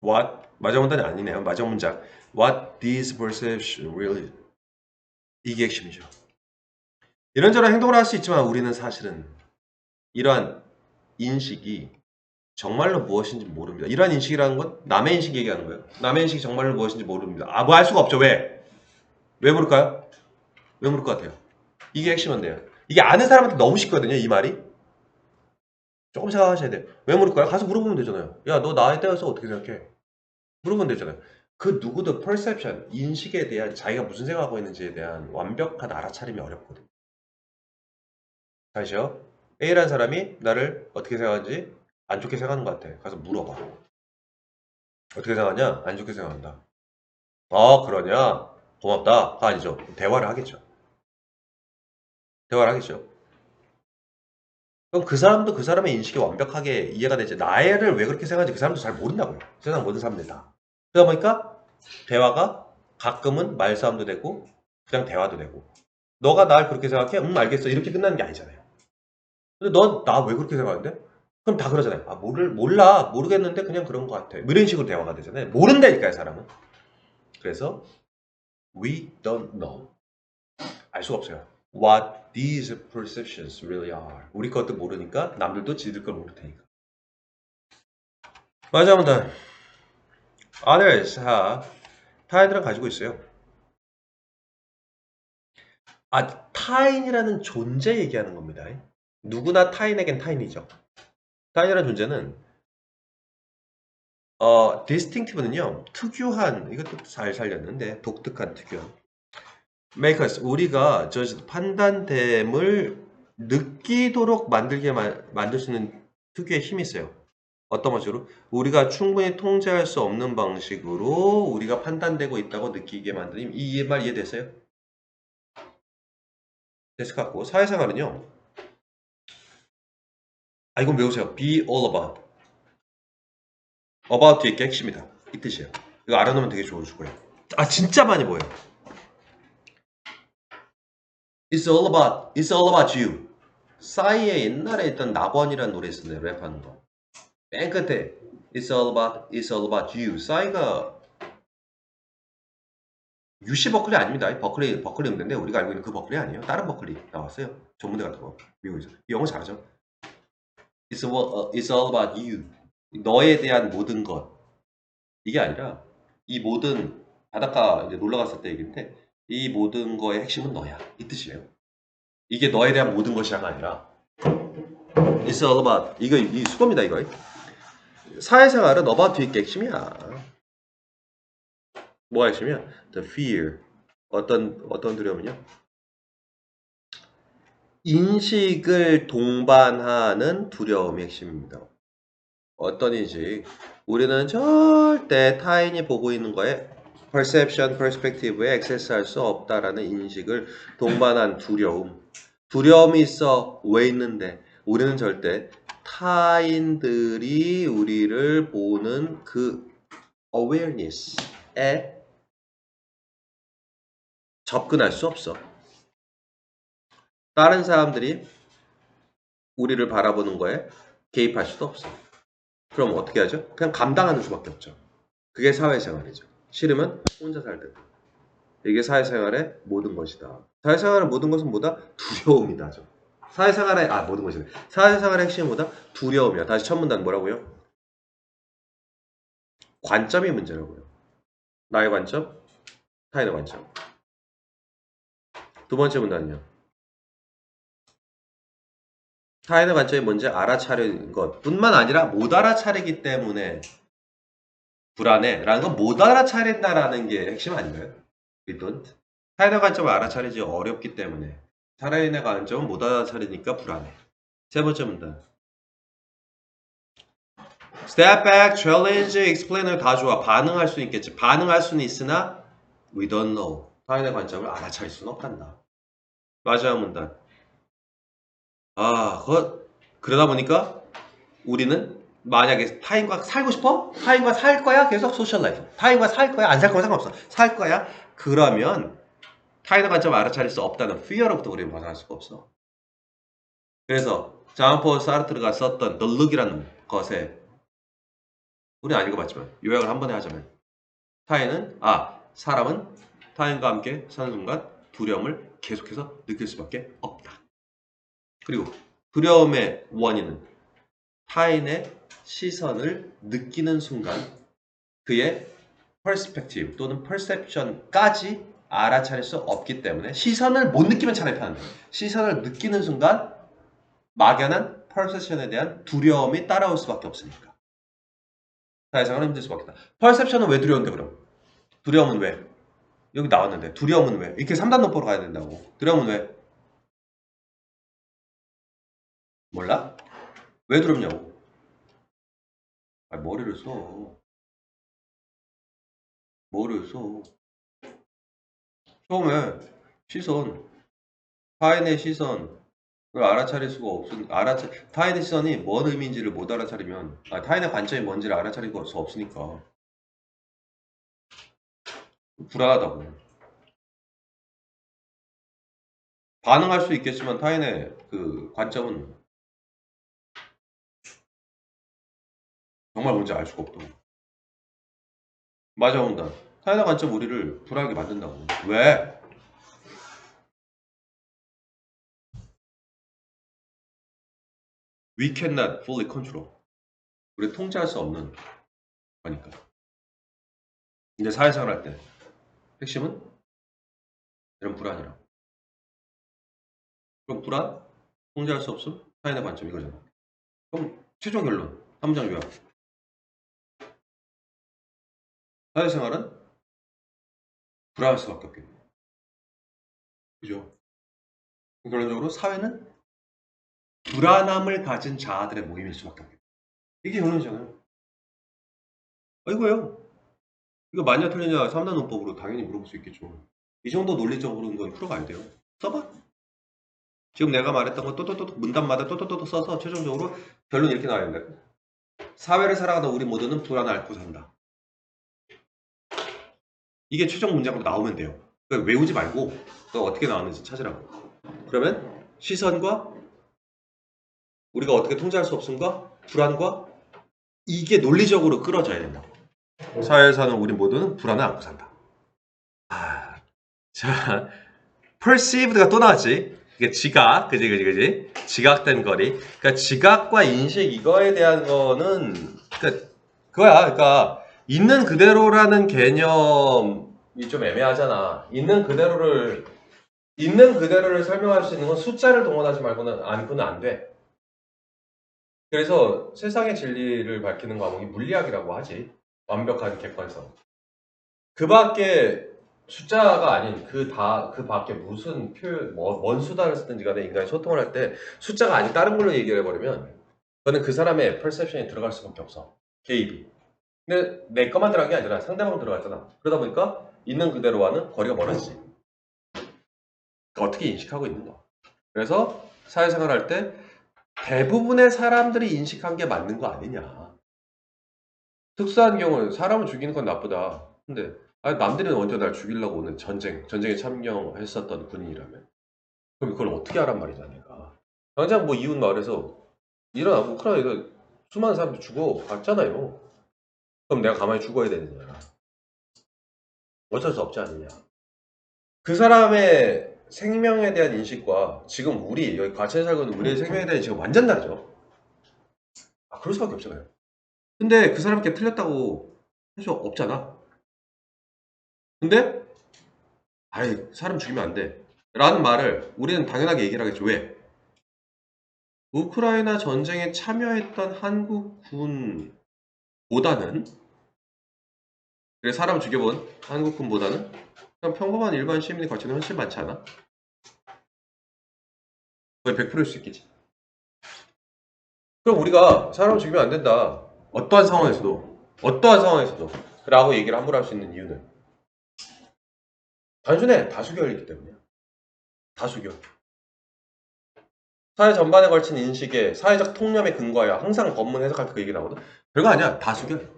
What? 마지막 문단이 아니네요. 마지막 문장. What these perceptions really. 이게 핵심이죠. 이런저런 행동을 할 수 있지만 우리는 사실은 이러한 인식이 정말로 무엇인지 모릅니다. 이러한 인식이라는 건 남의 인식 얘기하는 거예요. 남의 인식이 정말로 무엇인지 모릅니다. 뭐 알 수가 없죠. 왜? 왜 모를까요? 왜 모를 것 같아요? 이게 핵심인데요. 이게 아는 사람한테 너무 쉽거든요. 이 말이. 조금 생각하셔야 돼요. 왜 모를까요? 가서 물어보면 되잖아요. 야, 너 나에 대해서 어떻게 생각해? 물어보면 되잖아요. 그 누구도 perception, 인식에 대한 자기가 무슨 생각하고 있는지에 대한 완벽한 알아차림이 어렵거든요. 다시요. A라는 사람이 나를 어떻게 생각하는지 안 좋게 생각하는 것 같아. 가서 물어봐. 어떻게 생각하냐? 안 좋게 생각한다. 아, 그러냐? 고맙다. 아니죠. 대화를 하겠죠. 대화를 하겠죠. 그럼 그 사람도 그 사람의 인식이 완벽하게 이해가 되지. 나를 왜 그렇게 생각하는지 그 사람도 잘 모른다고요. 세상 모든 사람들 다. 그러다 보니까 대화가 가끔은 말싸움도 되고 그냥 대화도 되고. 너가 날 그렇게 생각해? 응, 알겠어. 이렇게 끝나는 게 아니잖아요. 근데 넌 나 왜 그렇게 생각하는데? 그럼 다 그러잖아요. 아, 몰라. 모르겠는데 그냥 그런 것 같아. 뭐 이런 식으로 대화가 되잖아요. 모른다니까요, 사람은. 그래서 we don't know. 알 수가 없어요. What these perceptions really are. 우리 것도 모르니까 남들도 지들 걸 모를 테니까. 맞아입니다. Others have. 타인들은 가지고 있어요. 아, 타인이라는 존재 얘기하는 겁니다. 누구나 타인에겐 타인이죠. 타인이라는 존재는 distinctive는요, 특유한, 이것도 잘 살렸는데, 독특한 특유한. make us, 우리가 판단됨을 느끼도록 만들 수 있는 특유의 힘이 있어요. 어떤 방식으로? 우리가 충분히 통제할 수 없는 방식으로 우리가 판단되고 있다고 느끼게 만드는 힘. 이 말 이해됐어요? 됐을 것 같고, 사회생활은요, 아, 이건 외우세요. be all about. about 뒤에 게 핵심이다. 이 뜻이에요. 이거 알아놓으면 되게 좋을 거예요. 아, 진짜 많이 보여요. It's all about you. 싸이의 옛날에 있던 낙원이라는 노래 있었는데 랩하는 거. 맨 끝에 It's all about you. 싸이가 UC 버클리 아닙니다. 버클리 음대인데 우리가 알고 있는 그 버클리 아니에요. 다른 버클리 나왔어요. 전문대 같은 거. 미국에서. 영어 잘하죠. It's all about you. 너에 대한 모든 것. 이게 아니라 이 모든 바닷가 이제 놀러 갔을 때 얘기인데 이 모든 거의 핵심은 너야. 이 뜻이에요. 이게 너에 대한 모든 것이라가 아니라 It's all about 이거 이 수고입니다 이거. 사회생활은 about 뒤에 게 핵심이야. 뭐가 핵심이야? The fear. 어떤 두려움이냐? 인식을 동반하는 두려움이 핵심입니다. 어떤 인식? 우리는 절대 타인이 보고 있는 거에 perception, perspective에 액세스할 수 없다라는 인식을 동반한 두려움. 두려움이 있어 왜 있는데 우리는 절대 타인들이 우리를 보는 그 awareness에 접근할 수 없어. 다른 사람들이 우리를 바라보는 거에 개입할 수도 없어. 그럼 어떻게 하죠? 그냥 감당하는 수밖에 없죠. 그게 사회생활이죠. 싫으면 혼자 살든. 이게 사회생활의 모든 것이다. 사회생활의 모든 것은 뭐다? 두려움이다. 사회생활의 모든 것이네. 사회생활의 핵심은 뭐다? 두려움이야. 다시 첫 문단 뭐라고요? 관점이 문제라고요. 나의 관점, 타인의 관점. 두 번째 문단은요. 타인의 관점이 뭔지 알아차리는 것 뿐만 아니라 못 알아차리기 때문에 불안해라는 건 못 알아차린다라는 게 핵심 아닌가요? We don't. 타인의 관점을 알아차리지 어렵기 때문에 타인의 관점은 못 알아차리니까 불안해. 세 번째 문단. Step back, challenge, explain을 다 좋아. 반응할 수는 있겠지. 반응할 수는 있으나 we don't know. 타인의 관점을 알아차릴 수는 없단다. 마지막 문단. 그러다 보니까 우리는 만약에 타인과 살고 싶어? 타인과 살 거야? 계속 소셜 라이프. 타인과 살 거야? 안 살 거야? 상관없어. 살 거야? 그러면 타인의 관점을 알아차릴 수 없다는 fear로부터 우리는 벗어날 수가 없어. 그래서 장폴 사르트르가 썼던 The Look이라는 것에 우리는 안 읽어봤지만 요약을 한 번에 하자면 사람은 타인과 함께 사는 순간 두려움을 계속해서 느낄 수밖에 없다. 그리고 두려움의 원인은 타인의 시선을 느끼는 순간 그의 perspective 또는 perception까지 알아차릴 수 없기 때문에 시선을 못 느끼면 차라리 편한데 시선을 느끼는 순간 막연한 perception에 대한 두려움이 따라올 수밖에 없으니까 사회생활은 힘들 수밖에 없다. perception은 왜 두려운데 그럼? 두려움은 왜? 여기 나왔는데 두려움은 왜? 이렇게 3단 논법으로 가야 된다고. 두려움은 왜? 몰라? 왜 두렵냐고. 머리를 써. 머리를 써. 처음에 시선, 타인의 시선, 그걸 알아차릴 수가 없으니 타인의 시선이 뭔 의미인지를 못 알아차리면 타인의 관점이 뭔지를 알아차릴 수 없으니까 불안하다고. 반응할 수 있겠지만 타인의 그 관점은 정말 뭔지 알 수가 없다고. 맞아, 온다. 타인의 관점 우리를 불안하게 만든다고. 왜? We cannot fully control. 우리 통제할 수 없는 거니까. 근데 사회생활 할 때 핵심은 이런 불안이라고. 그럼 불안? 통제할 수 없음? 타인의 관점 이거잖아. 그럼 최종 결론 3장 요약. 사회생활은 불안할 수밖에 없겠네. 그죠? 결론적으로 사회는 불안함을 가진 자아들의 모임일 수밖에 없겠네. 이게 결론이잖아요. 이거예요. 이거 맞냐 틀리냐 3단 논법으로 당연히 물어볼 수 있겠죠. 이 정도 논리적으로는 건 풀어가야 돼요. 써봐. 지금 내가 말했던 거 또또또 문단마다 또또또 써서 최종적으로 결론 이렇게 나와야 된다. 사회를 살아가다 우리 모두는 불안을 앓고 산다. 이게 최종 문장으로 나오면 돼요. 그러니까 외우지 말고 또 어떻게 나왔는지 찾으라고. 그러면 시선과 우리가 어떻게 통제할 수 없음과 불안과 이게 논리적으로 끌어져야 된다고. 사회에 사는 우리 모두는 불안을 안고 산다. 자, perceived가 또 나왔지. 이게 지각, 그지? 지각된 거리. 그러니까 지각과 인식 이거에 대한 거는 그거야. 그러니까 있는 그대로라는 개념이 좀 애매하잖아. 있는 그대로를 설명할 수 있는 건 숫자를 동원하지 말고는 안 돼. 그래서 세상의 진리를 밝히는 과목이 물리학이라고 하지. 완벽한 객관성. 그 밖에 숫자가 아닌 그 밖에 무슨 표현, 뭔 수단을 쓰든지 간에 인간이 소통을 할 때 숫자가 아닌 다른 걸로 얘기를 해버리면 그거는 그 사람의 퍼셉션이 들어갈 수밖에 없어. 개입이. 근데 내 것만 들어간 게 아니라 상대방 들어갔잖아. 그러다 보니까 있는 그대로와는 거리가 멀어지지. 그러니까 어떻게 인식하고 있는가. 그래서 사회생활 할 때 대부분의 사람들이 인식한 게 맞는 거 아니냐. 특수한 경우는 사람을 죽이는 건 나쁘다. 근데 남들이 먼저 날 죽이려고 오는 전쟁에 참여했었던 군인이라면 그럼 그걸 어떻게 하란 말이냐 내가. 당장 뭐 이웃 마을에서 일어나고 우크라이나 수많은 사람들 죽어갔잖아요. 그럼 내가 가만히 죽어야 되느냐. 어쩔 수 없지 않느냐. 그 사람의 생명에 대한 인식과 지금 우리 여기 과천에 살고 있는 우리의 생명에 대한 인식은 완전 다르죠. 그럴 수밖에 없잖아요. 근데 그 사람께 틀렸다고 할 수 없잖아. 근데 사람 죽이면 안 돼 라는 말을 우리는 당연하게 얘기를 하겠죠. 왜? 우크라이나 전쟁에 참여했던 한국군보다는 그래 사람 죽여본 한국군보다는 그냥 평범한 일반 시민의 가치는 훨씬 많지 않아? 거의 100%일 수 있겠지. 그럼 우리가 사람 죽이면 안 된다. 어떠한 상황에서도 라고 얘기를 함부로 할 수 있는 이유는 단순해. 다수결이기 때문이야. 다수결. 사회 전반에 걸친 인식의 사회적 통념에 근거하여 항상 법문 해석할 때 그 얘기 나오거든. 별거 아니야. 다수결.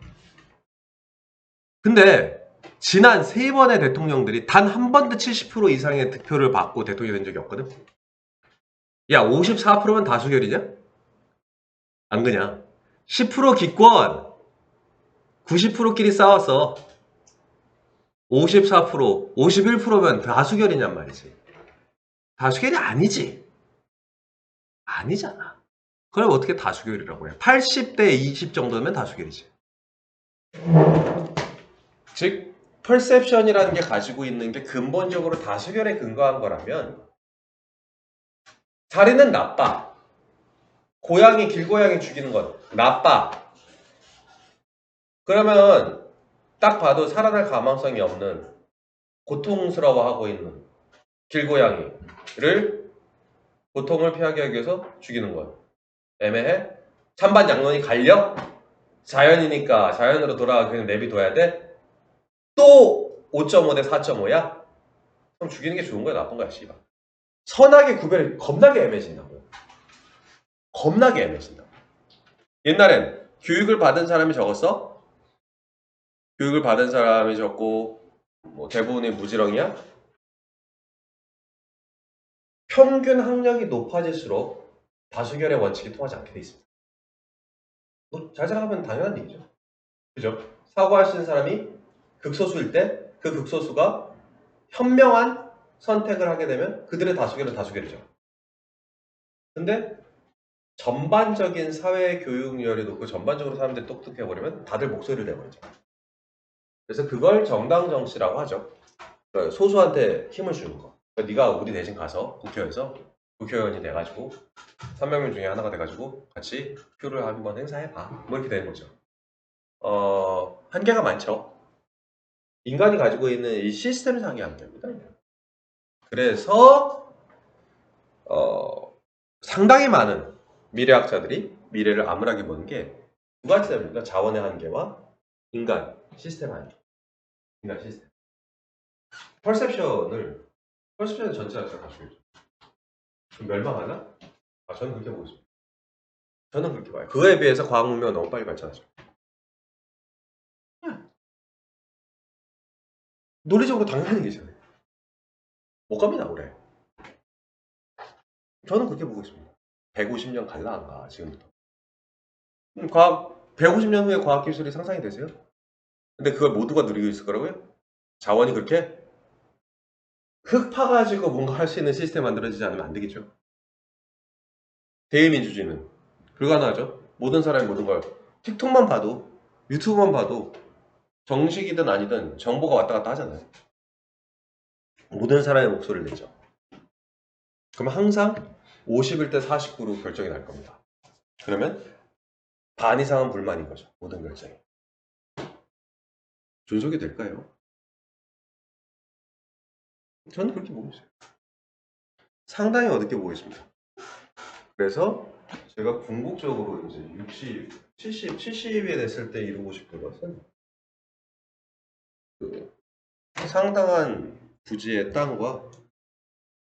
근데 지난 3번의 대통령들이 단 한 번도 70% 이상의 득표를 받고 대통령이 된 적이 없거든. 야 54%면 다수결이냐? 안 그냥 10% 기권 90%끼리 싸웠어. 54% 51%면 다수결이냔 말이지. 다수결이 아니지. 아니잖아. 그럼 어떻게 다수결이라고 해? 80대 20 정도면 다수결이지. 즉 퍼셉션이라는 게 가지고 있는 게 근본적으로 다수결에 근거한 거라면 살인은 나빠. 길고양이 죽이는 건 나빠. 그러면 딱 봐도 살아날 가망성이 없는 고통스러워하고 있는 길고양이를 고통을 피하게 하기 위해서 죽이는 건 애매해? 찬반 양론이 갈려? 자연이니까 자연으로 돌아가 그냥 내비둬야 돼? 또 5.5 대 4.5야? 그럼 죽이는 게 좋은 거야 나쁜 거야 씨발. 선악의 구별이 겁나게 애매해진다고요. 겁나게 애매해진다고. 옛날엔 교육을 받은 사람이 적었어? 교육을 받은 사람이 적고 뭐 대부분이 무지렁이야? 평균 학력이 높아질수록 다수결의 원칙이 통하지 않게 돼 있습니다. 잘 생각하면 당연한 얘기죠. 그죠? 사고할 수 있는 사람이 극소수일 때 그 극소수가 현명한 선택을 하게 되면 그들의 다수결은 다수결이죠. 근데 전반적인 사회 교육열이 높고 전반적으로 사람들이 똑똑해버리면 다들 목소리를 내버리죠. 그래서 그걸 정당 정치라고 하죠. 그러니까 소수한테 힘을 주는 거. 그러니까 네가 우리 대신 가서 국회에서 국회의원이 돼가지고 300명 중에 하나가 돼가지고 같이 표를 한번 행사해봐. 뭐 이렇게 되는 거죠. 한계가 많죠. 인간이 가지고 있는 이 시스템상의 한계입니다. 그래서 상당히 많은 미래학자들이 미래를 암울하게 보는 게 두 가지 때문입니다. 자원의 한계와 인간 시스템 한계. 인간 시스템. 퍼셉션 전체가 가지고 있죠. 좀 멸망하나? 저는 그렇게 보고 있습니다. 저는 그렇게 봐요. 그거에 비해서 과학 문명은 너무 빨리 발전하죠. 논리적으로 당연한 얘기잖아요. 못 갑니다, 올해. 저는 그렇게 보고 있습니다. 150년 갈라 안 가, 지금부터. 과학, 150년 후에 과학기술이 상상이 되세요? 근데 그걸 모두가 누리고 있을 거라고요? 자원이 그렇게 흙 파가지고 뭔가 할 수 있는 시스템 만들어지지 않으면 안 되겠죠. 대의민주주의는 불가능하죠. 모든 사람이 모든 걸 틱톡만 봐도 유튜브만 봐도 정식이든 아니든 정보가 왔다 갔다 하잖아요. 모든 사람의 목소리를 내죠. 그럼 항상 51대 49로 결정이 날 겁니다. 그러면 반 이상은 불만인 거죠. 모든 결정이. 존속이 될까요? 저는 그렇게 보고 있어요. 상당히 어둡게 보고 있습니다. 그래서 제가 궁극적으로 이제 60, 70이 됐을 때 이루고 싶은 것은 상당한 부지의 땅과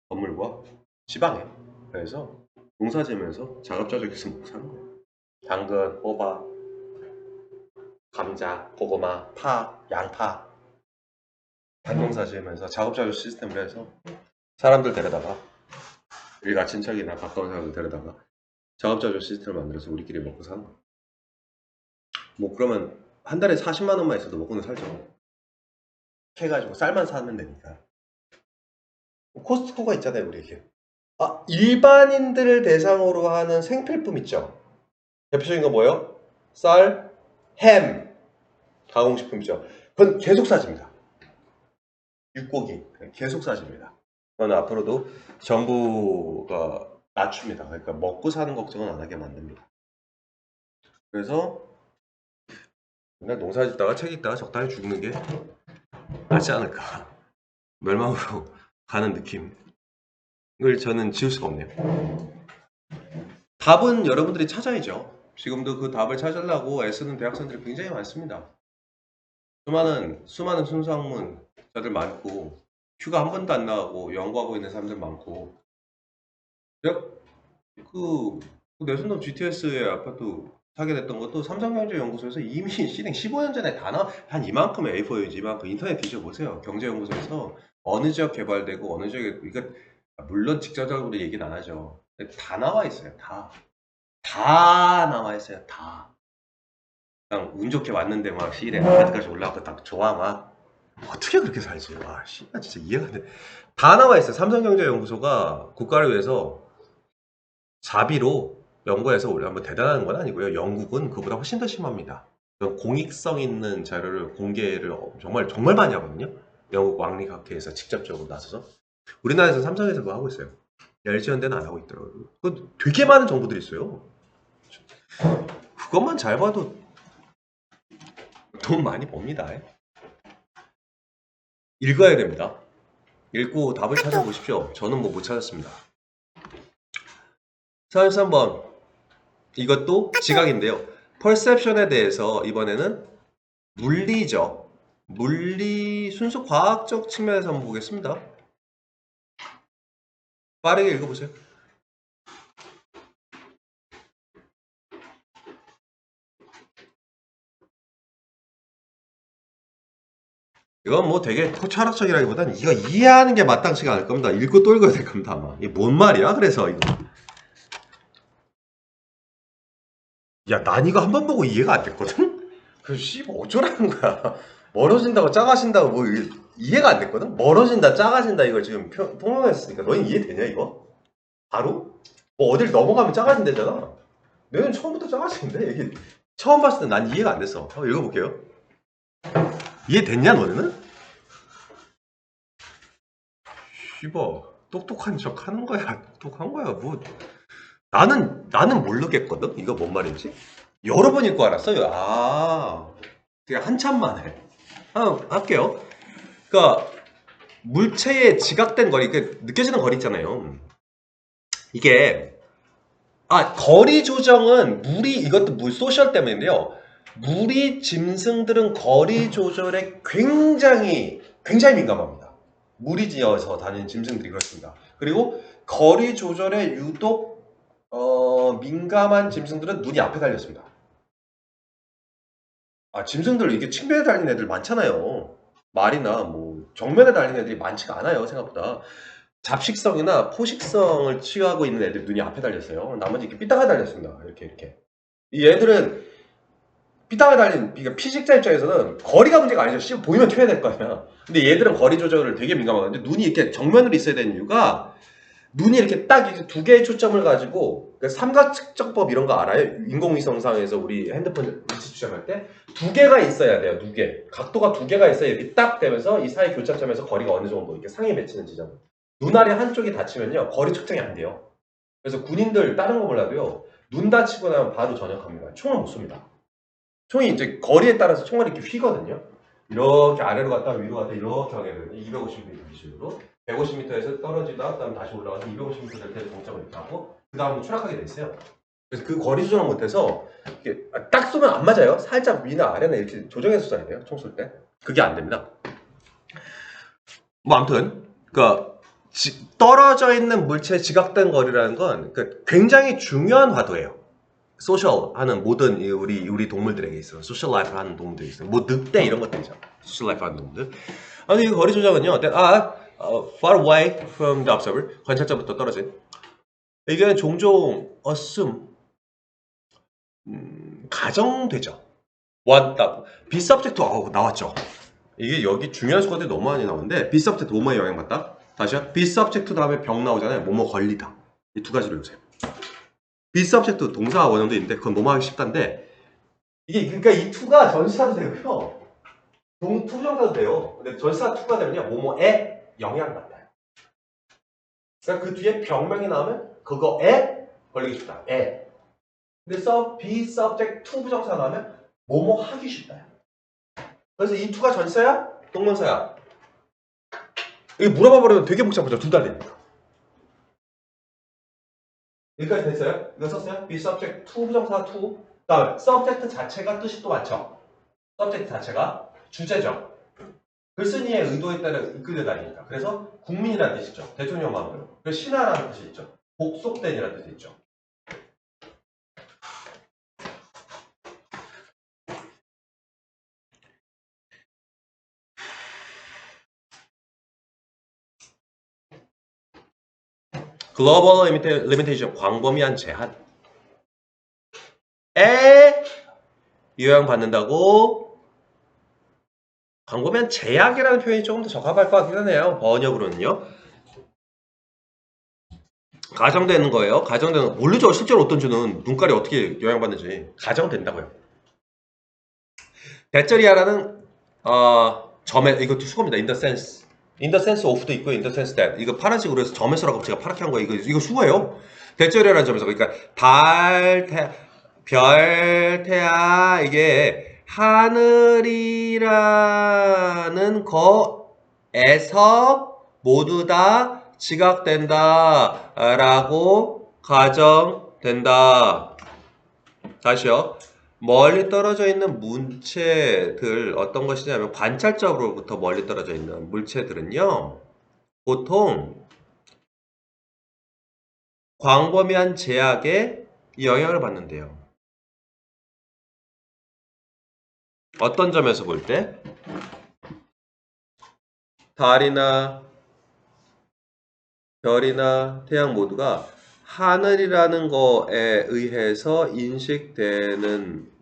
건물과 지방에 그래서 농사 지으면서 자급자족해서 먹고 사는 거예요. 당근, 호박, 감자, 고구마, 파, 양파 밭농사 지으면서 자급자족 시스템을 해서 사람들 데려다가 일가 친척이나 가까운 사람들 데려다가 자급자족 시스템을 만들어서 우리끼리 먹고 사는 거예요. 뭐 그러면 한 달에 40만 원만 있어도 먹고는 살죠. 해가지고 쌀만 사면 되니까. 코스트코가 있잖아요, 우리에게. 일반인들을 대상으로 하는 생필품 있죠. 대표적인 거 뭐예요? 쌀, 햄, 가공식품이죠. 그건 계속 싸집니다. 육고기 계속 싸집니다. 그건 앞으로도 정부가 낮춥니다. 그러니까 먹고 사는 걱정은 안 하게 만듭니다. 그래서 맨날 농사 짓다가 책 읽다가 적당히 죽는 게 낫지 않을까. 멸망으로 가는 느낌을 저는 지울 수가 없네요. 답은 여러분들이 찾아야죠. 지금도 그 답을 찾으려고 애쓰는 대학생들이 굉장히 많습니다. 수많은 순수학문자들 많고 휴가 한 번도 안 나가고 연구하고 있는 사람들 많고 내 손동 GTS의 아파트 사게 됐던 것도 삼성경제연구소에서 이미 실행 15년 전에 다 나와 한 이만큼의 A4용지 이만큼 인터넷 뒤져보세요. 경제연구소에서 어느 지역 개발되고 어느 지역에 이거 물론 직접적으로 얘기는 안 하죠. 다 나와 있어요. 다 나와 있어요. 다. 그냥 운 좋게 왔는데 막 시일에 아파트까지 올라가고 딱 좋아 막 어떻게 그렇게 살지? 와, 씨발 진짜 이해가 안 돼. 다 나와 있어요. 삼성경제연구소가 국가를 위해서 자비로 연구해서 뭐 대단한 건 아니고요. 영국은 그보다 훨씬 더 심합니다. 공익성 있는 자료를 공개를 정말 많이 하거든요. 영국 왕립학회에서 직접적으로 나서서 우리나라에서 삼성에서 그거 하고 있어요. LG연대는 안 하고 있더라고요. 되게 많은 정보들이 있어요. 그것만 잘 봐도 돈 많이 법니다. 읽어야 됩니다. 읽고 답을 찾아보십시오. 저는 뭐 못 찾았습니다. 43번 이것도 지각인데요. 퍼셉션에 대해서 이번에는 물리죠. 물리 순수 과학적 측면에서 한번 보겠습니다. 빠르게 읽어보세요. 이건 뭐 되게 철학적이라기보다는 이거 이해하는 게 마땅치가 않을 겁니다. 읽고 또 읽어야 될 겁니다, 아마. 이게 뭔 말이야? 그래서 이거. 야, 난 이거 한 번 보고 이해가 안 됐거든? 그 씨발 어쩌라는 거야. 멀어진다고 작아진다고 뭐 이해가 안 됐거든? 멀어진다 작아진다 이걸 지금 통용했으니까 너희 이해되냐 이거? 바로? 뭐 어딜 넘어가면 작아진대잖아. 너는 처음부터 작아지는데 이게 처음 봤을 때 난 이해가 안 됐어. 한번 읽어볼게요. 이해됐냐 너네는? 씨발 똑똑한 척 하는 거야. 똑똑한 거야. 뭐 나는 모르겠거든. 이거 뭔 말인지. 여러 번 읽고 알았어요. 아, 그냥 한참 만에. 한번 할게요. 그러니까 물체의 지각된 거리, 그 느껴지는 거리 있잖아요. 이게 거리 조정은 이것도 물 소셜 때문인데요. 무리 짐승들은 거리 조절에 굉장히 민감합니다. 무리지어서 다니는 짐승들이 그렇습니다. 그리고 거리 조절에 유독 민감한 짐승들은 눈이 앞에 달렸습니다. 짐승들 이게 측면에 달린 애들 많잖아요. 말이나 뭐 정면에 달린 애들이 많지가 않아요, 생각보다. 잡식성이나 포식성을 취하고 있는 애들 눈이 앞에 달렸어요. 나머지 이렇게 삐딱하게 달렸습니다. 이렇게. 이 애들은 삐딱하게 달린, 그러니까 피식자 입장에서는 거리가 문제가 아니죠. 보이면 튀어야 될 거 아니야. 근데 얘들은 거리 조절을 되게 민감하거든요. 눈이 이렇게 정면으로 있어야 되는 이유가 눈이 이렇게 딱 두 개의 초점을 가지고 삼각측정법 이런 거 알아요? 인공위성상에서 우리 핸드폰 위치 추적할 때 두 개가 있어야 돼요. 두 개. 각도가 두 개가 있어야 이렇게 딱 되면서 이 사이 교차점에서 거리가 어느 정도 이렇게 상에 맺히는 지점. 눈알이 한쪽이 다치면요. 거리 측정이 안 돼요. 그래서 군인들 다른 거 몰라도요. 눈 다치고 나면 바로 전역합니다. 총을 못 쏩니다. 총이 이제 거리에 따라서 총알이 이렇게 휘거든요. 이렇게 아래로 갔다 위로 갔다 이렇게 하게 되거든요. 250m 기준으로. 150m에서 떨어지다 그다음 다시 올라가서 250m 될 때 동점을 이렇게 하고 그 다음에 추락하게 돼 있어요. 그래서 그 거리 조정을 못해서 이렇게 딱 쏘면 안 맞아요. 살짝 위나 아래나 이렇게 조정해서 쏴야 돼요. 총 쏠 때. 그게 안 됩니다. 뭐 아무튼 그러니까 떨어져 있는 물체의 지각된 거리라는 건 굉장히 중요한 화두예요. 소셜 하는 모든 우리 동물들에게 있어. 소셜 라이프 하는 동물들이 있어. 뭐 늑대 이런 것들이죠. 소셜 라이프 하는 동물들. 아니 이 거리 조정은요. far away from the observer. 관찰자부터 떨어진. 이게 종종 assume 가정되죠. 왔다. be subject to 나왔죠. 이게 여기 중요한 수거들이 너무 많이 나오는데 be subject 뭐뭐에 영향받다. 다시요. be subject to 다음에 병 나오잖아요. 뭐뭐 걸리다. 이 두 가지로 보세요. be subject 동사 원형도 있는데 그건 뭐뭐 하기 쉽다인데 이게 그러니까 이 to가 전치사도 되고요. 투정사도 돼요. 근데 전치사 to가 되면요. 뭐뭐에 영향받아요. 그러니까 그 뒤에 병명이 나오면 그거에 걸리기 쉽다. 에. 근데 be subject to 부정사 나오면 뭐뭐 하기 쉽다. 그래서 이 to가 전치사야? 동명사야? 이게 물어봐 버리면 되게 복잡하죠. 둘 다 됩니다. 여기까지 됐어요? 이거 썼어요? be subject to 부정사 to. 그다음에 subject 자체가 뜻이 또 많죠. subject 자체가 주제죠. 글쓴이의 의도에 따라 이끌려다니니까. 그래서 국민이라는 뜻이 있죠. 대통령 마음대로. 그래서 신하라는 뜻이 있죠. 복속된이라는 뜻이 있죠. 글로벌 리미테이션 광범위한 제한에 요양받는다고. 광범위한 제약이라는 표현이 조금 더 적합할 것 같긴 하네요. 번역으로는요. 가정되는 거예요. 가정되는 모르죠. 실제로 어떤 주는 눈깔이 어떻게 영향받는지 가정된다고요. 대절이야라는 점에 이것도 수거입니다. in the sense of도 있고 in the sense that 이거 파란색으로 해서 점에서라고 제가 파랗게 한 거예요. 이거 수거예요. 대절이라는 점에서 그러니까 별, 태야 이게 하늘이라는 거에서 모두 다 지각된다 라고 가정된다. 다시요. 멀리 떨어져 있는 물체들 어떤 것이냐면 관찰적으로부터 멀리 떨어져 있는 물체들은요. 보통 광범위한 제약에 영향을 받는데요. 어떤 점에서 볼 때? 달이나 별이나 태양 모두가 하늘이라는 거에 의해서 인식되는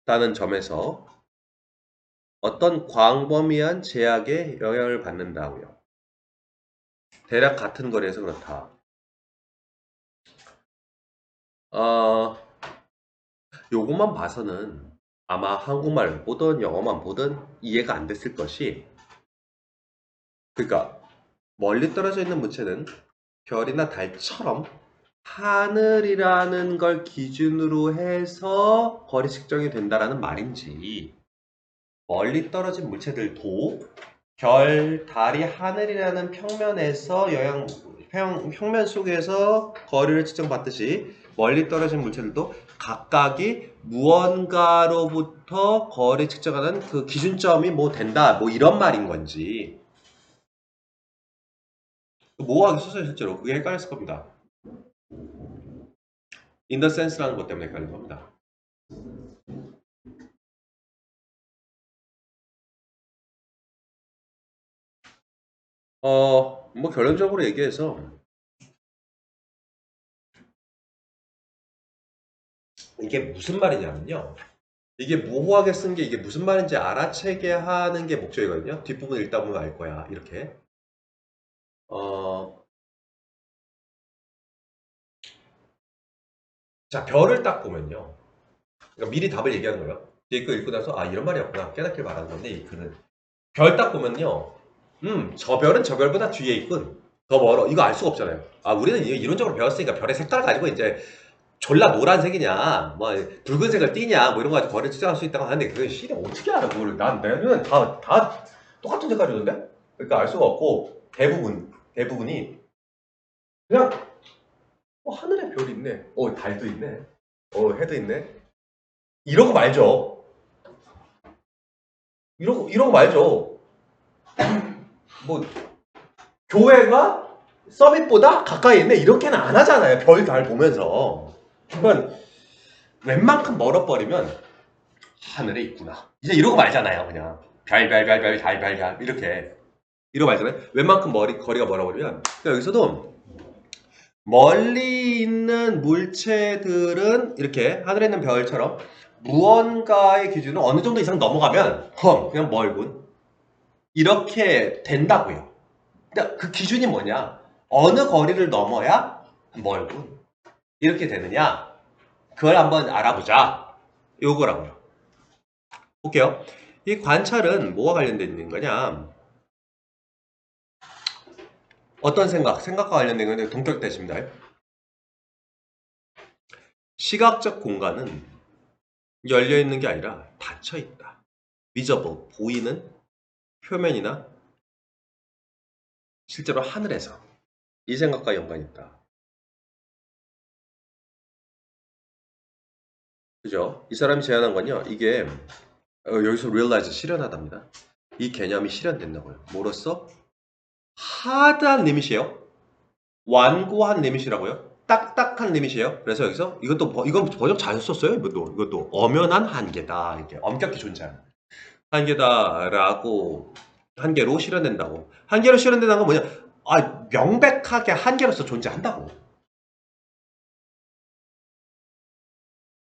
다는 점에서 어떤 광범위한 제약에 영향을 받는다고요. 대략 같은 거리에서 그렇다. 요것만 봐서는 아마 한국말 보든 영어만 보든 이해가 안 됐을 것이, 그러니까 멀리 떨어져 있는 물체는 별이나 달처럼 하늘이라는 걸 기준으로 해서 거리 측정이 된다라는 말인지, 멀리 떨어진 물체들도 별, 달이 하늘이라는 평면에서 평면 속에서 거리를 측정받듯이 멀리 떨어진 물체들도 각각이 무언가로부터 거리 측정하는 그 기준점이 뭐 된다, 뭐 이런 말인 건지. 뭐하기 썼어요 실제로. 그게 헷갈렸을 겁니다. in the sense라는 것 때문에 헷갈린 겁니다. 뭐 결론적으로 얘기해서 이게 무슨 말이냐면요. 이게 모호하게 쓴 게 이게 무슨 말인지 알아채게 하는 게 목적이거든요. 뒷부분 읽다 보면 알 거야. 이렇게. 자, 별을 딱 보면요. 그러니까 미리 답을 얘기하는 거예요. 이거 읽고 나서 아 이런 말이었구나 깨닫길 바라는 건데 이 글은 별 딱 보면요. 저 별은 저 별보다 뒤에 있군. 더 멀어. 이거 알 수가 없잖아요. 아 우리는 이론적으로 배웠으니까 별의 색깔 가지고 이제 졸라 노란색이냐, 뭐 붉은색을 띠냐, 뭐 이런 거 가지고 거리를 측정할 수 있다고 하는데 그게 실이 어떻게 알아 그걸? 내 눈엔 다 똑같은 색깔이던데? 그러니까 알 수가 없고 대부분이 그냥 하늘에 별이 있네, 달도 있네, 해도 있네. 이러고 말죠. 이러고 말죠. 뭐 교회가 서밋보다 가까이 있네 이렇게는 안 하잖아요. 별 달 보면서. 그러니까 웬만큼 멀어버리면 하늘에 있구나. 이제 이러고 말잖아요. 그냥 별 이렇게 이러고 말잖아요. 웬만큼 거리가 멀어버리면. 그러니까 여기서도 멀리 있는 물체들은 이렇게 하늘에 있는 별처럼 무언가의 기준을 어느 정도 이상 넘어가면 그냥 멀군. 이렇게 된다고요. 근데 그 기준이 뭐냐? 어느 거리를 넘어야 멀군. 이렇게 되느냐? 그걸 한번 알아보자. 요거라고요. 볼게요. 이 관찰은 뭐와 관련된 있는 거냐? 어떤 생각과 관련된 건데 동격대십니다. 시각적 공간은 열려 있는 게 아니라 닫혀 있다. visible, 보이는 표면이나 실제로 하늘에서 이 생각과 연관이 있다. 그죠? 이 사람이 제안한 건요. 이게 여기서 realize 실현하답니다. 이 개념이 실현된다고요. 뭐로써? 하드한 리밋이에요. 완고한 리밋이라고요. 딱딱한 리밋이에요. 그래서 여기서 이건 번역 잘 썼어요. 이것도 엄연한 한계다. 이렇게 엄격히 존재하는 한계다라고 한계로 실현된다고. 한계로 실현된다는 건 뭐냐? 명백하게 한계로서 존재한다고.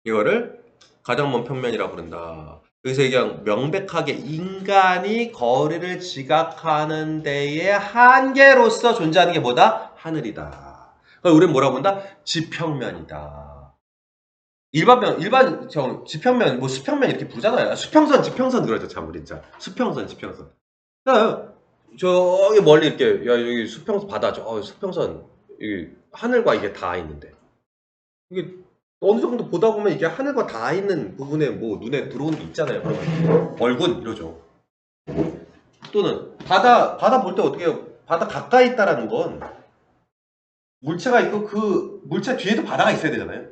이거를 가장 먼 평면이라고 부른다. 여기서 그냥 명백하게 인간이 거리를 지각하는 데의 한계로서 존재하는 게 뭐다? 하늘이다. 그걸 우리는 뭐라고 본다? 지평면이다. 지평면, 뭐 수평면 이렇게 부르잖아요. 수평선, 지평선 그러죠. 참, 우리 진짜. 수평선, 지평선. 저기 멀리 이렇게, 여기 수평선 바다죠. 수평선, 여기 하늘과 이게 다 있는데. 이게 어느 정도 보다 보면 이게 하늘과 다 있는 부분에 뭐 눈에 들어오는 게 있잖아요. 그러면 얼군 이러죠. 또는 바다 볼 때 어떻게 해요? 바다 가까이 있다라는 건 물체가 있고 그 물체 뒤에도 바다가 있어야 되잖아요.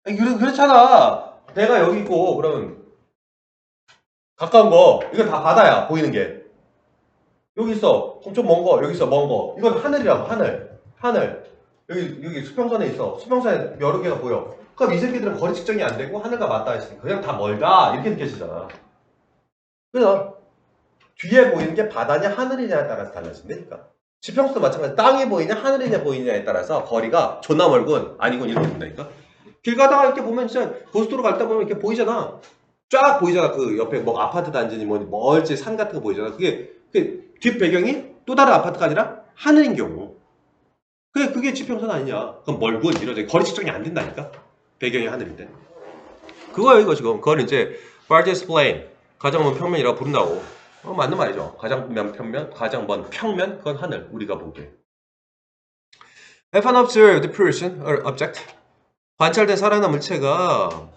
아니, 그렇잖아. 배가 여기 있고 그러면 가까운 거 이거 다 바다야 보이는 게. 여기 있어. 그럼 좀 먼 거. 여기 있어. 먼 거. 이건 하늘이라고. 하늘. 여기 수평선에 있어. 수평선에 여러 개가 보여. 그럼 이 새끼들은 거리 측정이 안 되고 하늘과 맞닿아 있으니까 그냥 다 멀다. 이렇게 느껴지잖아. 그래서 뒤에 보이는 게 바다냐 하늘이냐에 따라서 달라진다니까. 지평선도 마찬가지. 땅이 보이냐 하늘이냐 보이냐에 따라서 거리가 존나 멀군 아니군 이렇게 된다니까. 길 가다가 이렇게 보면 진짜 고속도로 갈 때 보면 이렇게 보이잖아. 쫙 보이잖아. 그 옆에 뭐 아파트 단지니 뭐 멀지 산 같은 거 보이잖아. 그게 뒷 배경이 또 다른 아파트가 아니라 하늘인 경우. 그게 지평선 아니냐. 그럼 멀군 이러지. 거리 측정이 안 된다니까. 배경이 하늘인데. 그거예요 이거 지금. 그걸 이제 farthest plane 가장 먼 평면이라고 부른다고. 맞는 말이죠. 가장 먼 평면, 가장 먼 평면, 그건 하늘. 우리가 보기에. If an observed person or object, 관찰된 사람이나 물체가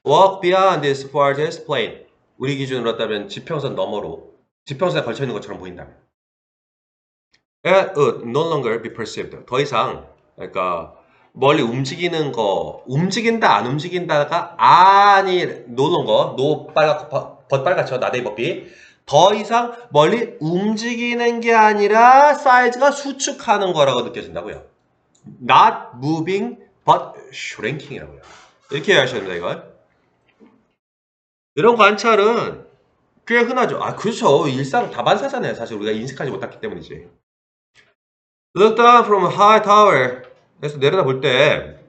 walk beyond this farthest plane, 우리 기준으로 했다면 지평선 너머로, 지평선에 걸쳐 있는 것처럼 보인다면, it would no longer be perceived. 더 이상, 그러니까 멀리 움직이는 거, 움직인다 안 움직인다가 아니 no longer, 벗빨갛죠 나대이 법비. 더 이상 멀리 움직이는 게 아니라 사이즈가 수축하는 거라고 느껴진다고요. Not moving but shrinking이라고요. 이렇게 이해하셔야 됩니다. 이걸. 이런 관찰은 꽤 흔하죠. 아 그렇죠. 일상 다반사잖아요. 사실 우리가 인식하지 못했기 때문이지. Look down from a high tower. 그래서 내려다볼 때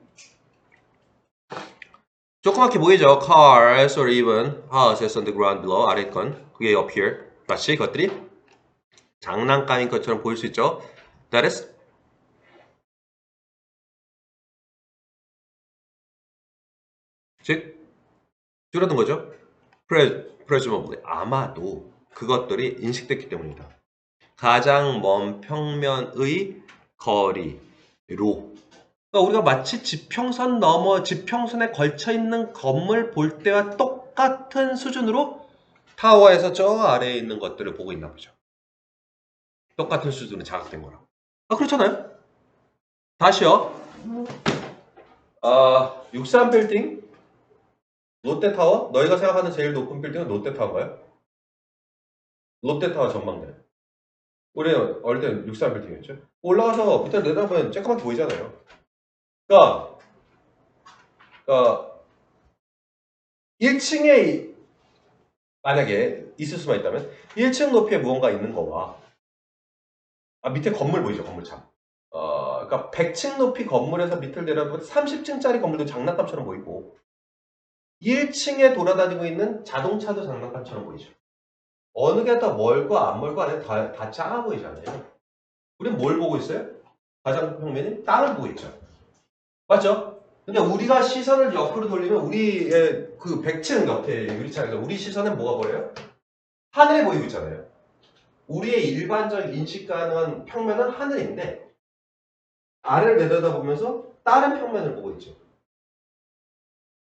조그맣게 보이죠. Cars or even houses on the ground below. 아래 건. 그게 up here. 마치 그것들이 장난감인 것처럼 보일 수 있죠. That is 즉 줄어든 거죠. Presumably 아마도 그것들이 인식됐기 때문이다. 가장 먼 평면의 거리로. 그러니까 우리가 마치 지평선 넘어 지평선에 걸쳐 있는 건물 볼 때와 똑같은 수준으로 타워에서 저 아래에 있는 것들을 보고 있나 보죠. 똑같은 수준으로 자각된 거라고. 아 그렇잖아요. 다시요. 63 빌딩 롯데타워? 너희가 생각하는 제일 높은 빌딩은 롯데타워인가요? 롯데타워 전망대. 우리 어릴 때는 63 빌딩이었죠. 올라가서 밑에 내려다보면 쬐끄맣게 보이잖아요. 그러니까 1층에 만약에 있을 수만 있다면 1층 높이에 무언가 있는 거와 밑에 건물 보이죠? 건물참. 그러니까 100층 높이 건물에서 밑을 내려보면 30층짜리 건물도 장난감처럼 보이고 1층에 돌아다니고 있는 자동차도 장난감처럼 보이죠. 어느 게 더 멀고 안 멀고 안에 다 작아 보이잖아요. 우리는 뭘 보고 있어요? 가장 평면이 땅을 보고 있죠. 맞죠? 근데 우리가 시선을 옆으로 돌리면 우리의 그 100층 옆에 유리창에서 우리 시선은 뭐가 보여요? 하늘이 보이고 있잖아요. 우리의 일반적 인식 가능한 평면은 하늘인데 아래를 내려다보면서 다른 평면을 보고 있죠.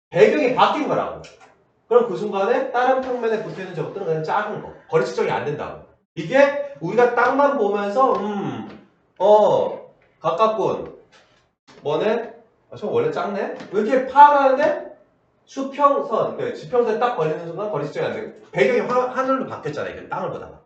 배경이 바뀐 거라고. 그럼 그 순간에 다른 평면에 붙어있는 저것들은 그냥 작은 거. 거리 측정이 안 된다고. 이게 우리가 땅만 보면서 가깝군. 뭐네? 저 원래 작네? 왜 이렇게 파악하는데 수평선, 그러니까 지평선에 딱 걸리는 순간 거리 측정이 안 되고 배경이 하늘로 바뀌었잖아요. 이게 땅을 보다가.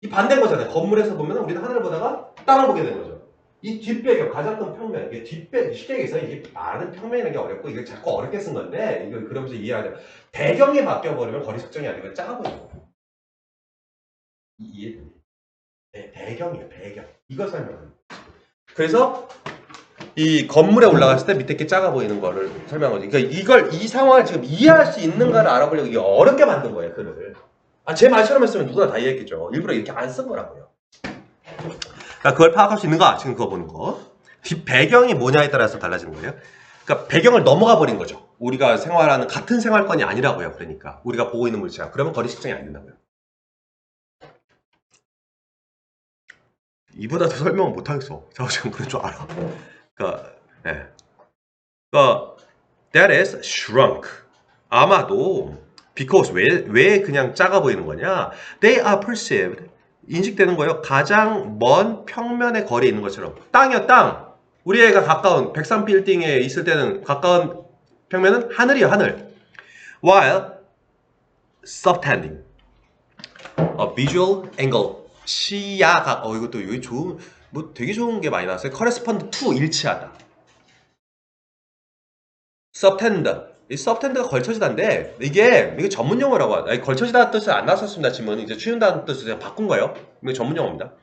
이 반대인 거잖아요. 건물에서 보면 우리는 하늘을 보다가 땅을 보게 되는 거죠. 이 뒷배경, 가장 큰 평면, 이게 쉽게 얘기해서 이게 많은 평면이라는 게 어렵고 이걸 자꾸 어렵게 쓴 건데 이걸 그러면서 이해하자. 배경이 바뀌어버리면 거리 측정이 아니고 작아 보이는 거예요. 이해됩니까? 네, 배경이에요. 배경. 이걸 설명하는 거예요. 그래서 이 건물에 올라갔을 때 밑에 게 작아 보이는 거를 설명한 거죠. 그러니까 이 상황을 지금 이해할 수 있는가를 알아보려고 이게 어렵게 만든 거예요. 글을. 제 말처럼 했으면 누구나 다 이해했겠죠. 일부러 이렇게 안 쓴 거라고요. 그러니까 그걸 파악할 수 있는가? 지금 그거 보는 거. 뒷 배경이 뭐냐에 따라서 달라지는 거예요. 그러니까 배경을 넘어가 버린 거죠. 우리가 생활하는 같은 생활권이 아니라고요. 그러니까 우리가 보고 있는 물체가. 그러면 거리 측정이 안 된다고요. 이보다 더 설명은 못 하겠어. 저 지금 그럴 줄 알아. 그러니까 that is shrunk. 아마도 because 왜 그냥 작아 보이는 거냐? They are perceived. 인식되는 거예요. 가장 먼 평면의 거리에 있는 것처럼. 땅이요, 땅. 우리 애가 가까운 103 빌딩에 있을 때는 가까운 평면은 하늘이요, 하늘. While subtending a visual angle 시야각. 이것도 여기 좋은 뭐 되게 좋은 게 많이 나왔어요. correspond to 일치하다. subtend. 이 subtend가 걸쳐지다인데 이게 전문 용어라고 하다. 아니, 걸쳐지다는 뜻은 안 나왔었습니다. 지금은 이제 추진다는 뜻을 그냥 바꾼 거예요. 이게 전문 용어입니다.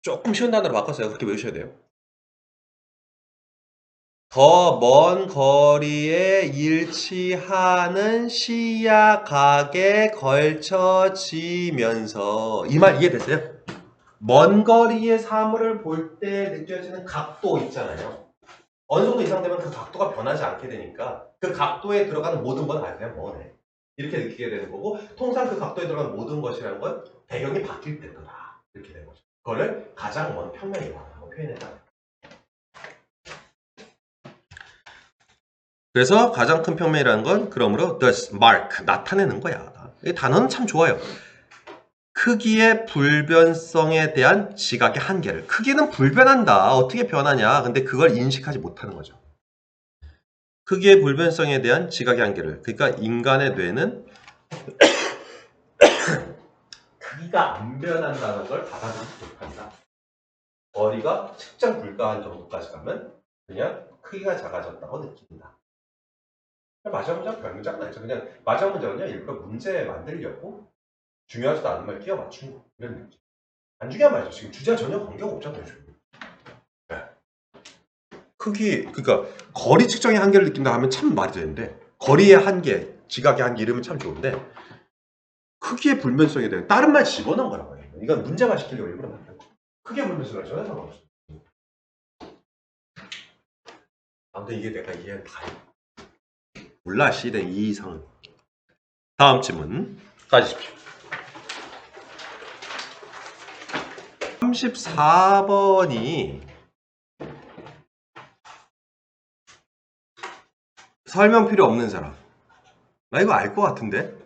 조금 쉬운 단어로 바꿨어요. 그렇게 외우셔야 돼요. 더 먼 거리에 일치하는 시야각에 걸쳐지면서 이 말 이해됐어요? 먼 거리의 사물을 볼 때 느껴지는 각도 있잖아요. 어느 정도 이상 되면 그 각도가 변하지 않게 되니까 그 각도에 들어가는 모든 건 그냥 뭐네. 이렇게 느끼게 되는 거고 통상 그 각도에 들어가는 모든 것이라는 건 배경이 바뀔 때다. 이렇게 되는 거죠. 그거를 가장 먼 평면이라고 표현했다. 그래서 가장 큰 평면이라는 건 그러므로 the mark, 나타내는 거야. 이 단어는 참 좋아요. 크기의 불변성에 대한 지각의 한계를. 크기는 불변한다. 어떻게 변하냐. 근데 그걸 인식하지 못하는 거죠. 크기의 불변성에 대한 지각의 한계를. 그러니까 인간의 뇌는 크기가 안 변한다는 걸 받아들이지 못한다. 거리가 측정 불가한 정도까지 가면 그냥 크기가 작아졌다고 느낀다. 마지막 문장 별 문장은 아니죠. 그냥 마지막 문장은요 일부러 문제 만들려고 중요하지도 않은 말 끼워 맞춘 거 이런 느낌. 안 중요한 말이죠. 지금 주제와 전혀 관계가 없잖아요. 지금. 네. 크기 그러니까 거리 측정의 한계를 느낀다 하면 참 말이 되는데 거리의 한계, 지각의 한계 이러면 참 좋은데 크기의 불변성에 대한 다른 말 집어넣은 거라고 해요. 이건 문제화 시키려고 일부러 만든 거. 크기의 불변성은 전혀 상관없어요. 아무튼 이게 내가 이해한 다예요. 몰라 C된 2 이상은. 다음 질문 가주십시오. 34번이 설명 필요 없는 사람. 나 이거 알 것 같은데?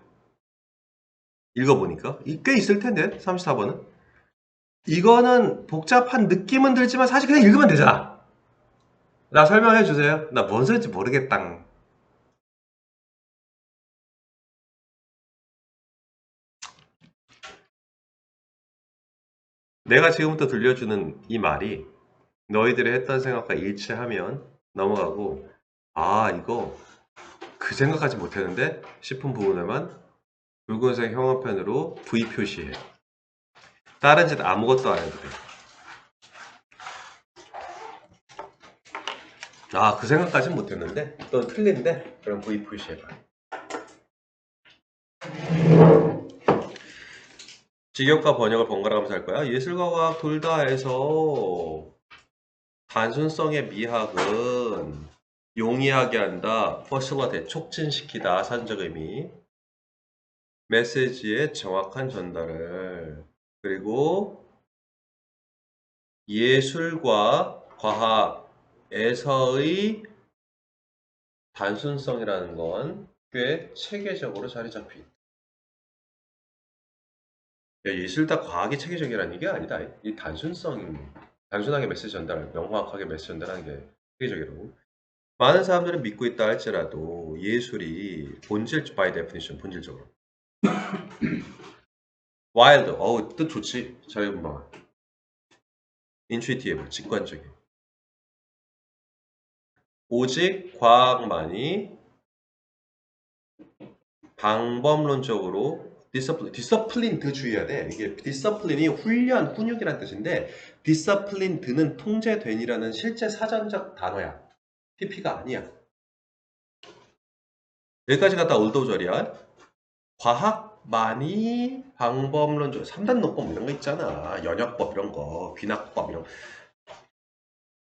읽어보니까. 꽤 있을 텐데, 34번은. 이거는 복잡한 느낌은 들지만 사실 그냥 읽으면 되잖아. 나 설명해 주세요. 나 뭔 소리인지 모르겠당. 내가 지금부터 들려주는 이 말이 너희들이 했던 생각과 일치하면 넘어가고 이거 그 생각하지 못했는데 싶은 부분에만 붉은색 형광펜으로 V 표시해. 다른 짓 아무것도 안 해도 돼. 그 생각까진 못했는데 또 틀린데 그럼 V 표시해봐. 직역과 번역을 번갈아가면서 할 거야. 예술과 과학 둘 다 해서 단순성의 미학은 용이하게 한다. 퍼실러테 촉진시키다. 사전적 의미. 메시지의 정확한 전달을. 그리고 예술과 과학에서의 단순성이라는 건 꽤 체계적으로 자리 잡혀 있다. 예술과 과학이 체계적이라는 게 아니다. 이 단순하게 메시지 전달, 명확하게 메시지 전달하는 게 체계적이라고. 많은 사람들은 믿고 있다 할지라도 예술이 by definition, 본질적으로. wild, 뜻 좋지. 자유분방. intuitive, 직관적인. 오직 과학만이 방법론적으로 디서플린드 주의해야 돼. 이게 디서플린이 훈련, 훈육이라는 뜻인데 디서플린드는 통제된이라는 실제 사전적 단어야. TP가 아니야. 여기까지 갔다 올도절이야. 과학만이 방법론적 3단 논법 이런 거 있잖아. 연역법 이런 거, 귀납법 이런 거.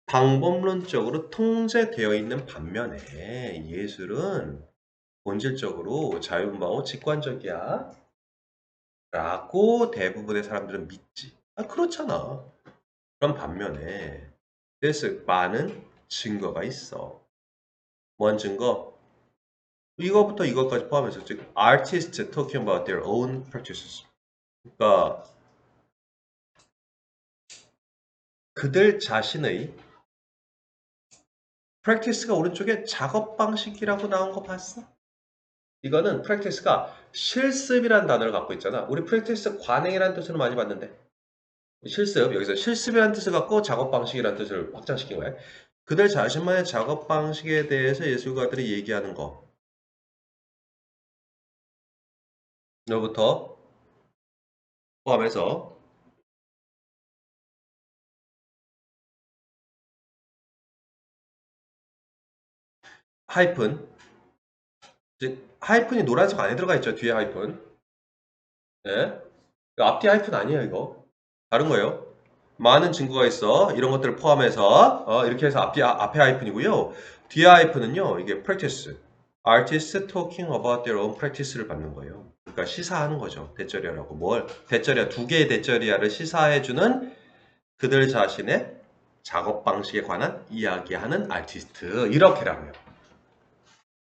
방법론적으로 통제되어 있는 반면에 예술은 본질적으로 자유분방하고 직관적이야 라고 대부분의 사람들은 믿지. 그렇잖아. 그런 반면에 그래서 많은 증거가 있어. 뭔 증거? 이거부터 이것까지 포함해서 즉 artists talking about their own practices. 그러니까 그들 자신의 practice가 오른쪽에 작업 방식이라고 나온 거 봤어? 이거는 practice가 실습이라는 단어를 갖고 있잖아. 우리 practice 관행이라는 뜻으로 많이 봤는데 실습, 여기서 실습이라는 뜻을 갖고 작업 방식이라는 뜻을 확장시킨 거야. 그들 자신만의 작업 방식에 대해서 예술가들이 얘기하는 거. 너부터 포함해서 하이픈, 하이픈이 노란색 안에 들어가 있죠. 뒤에 하이픈. 네. 앞뒤 하이픈 아니에요, 이거. 다른 거예요. 많은 증거가 있어. 이런 것들을 포함해서 이렇게 해서 앞에 하이픈이고요. 뒤에 하이픈은요. 이게 practice. Artists talking about their own practice를 받는 거예요. 그러니까 시사하는 거죠. 대절이라고. 뭘? 대절이야. 두 개의 대절이야를 시사해주는 그들 자신의 작업 방식에 관한 이야기하는 아티스트. 이렇게라고요.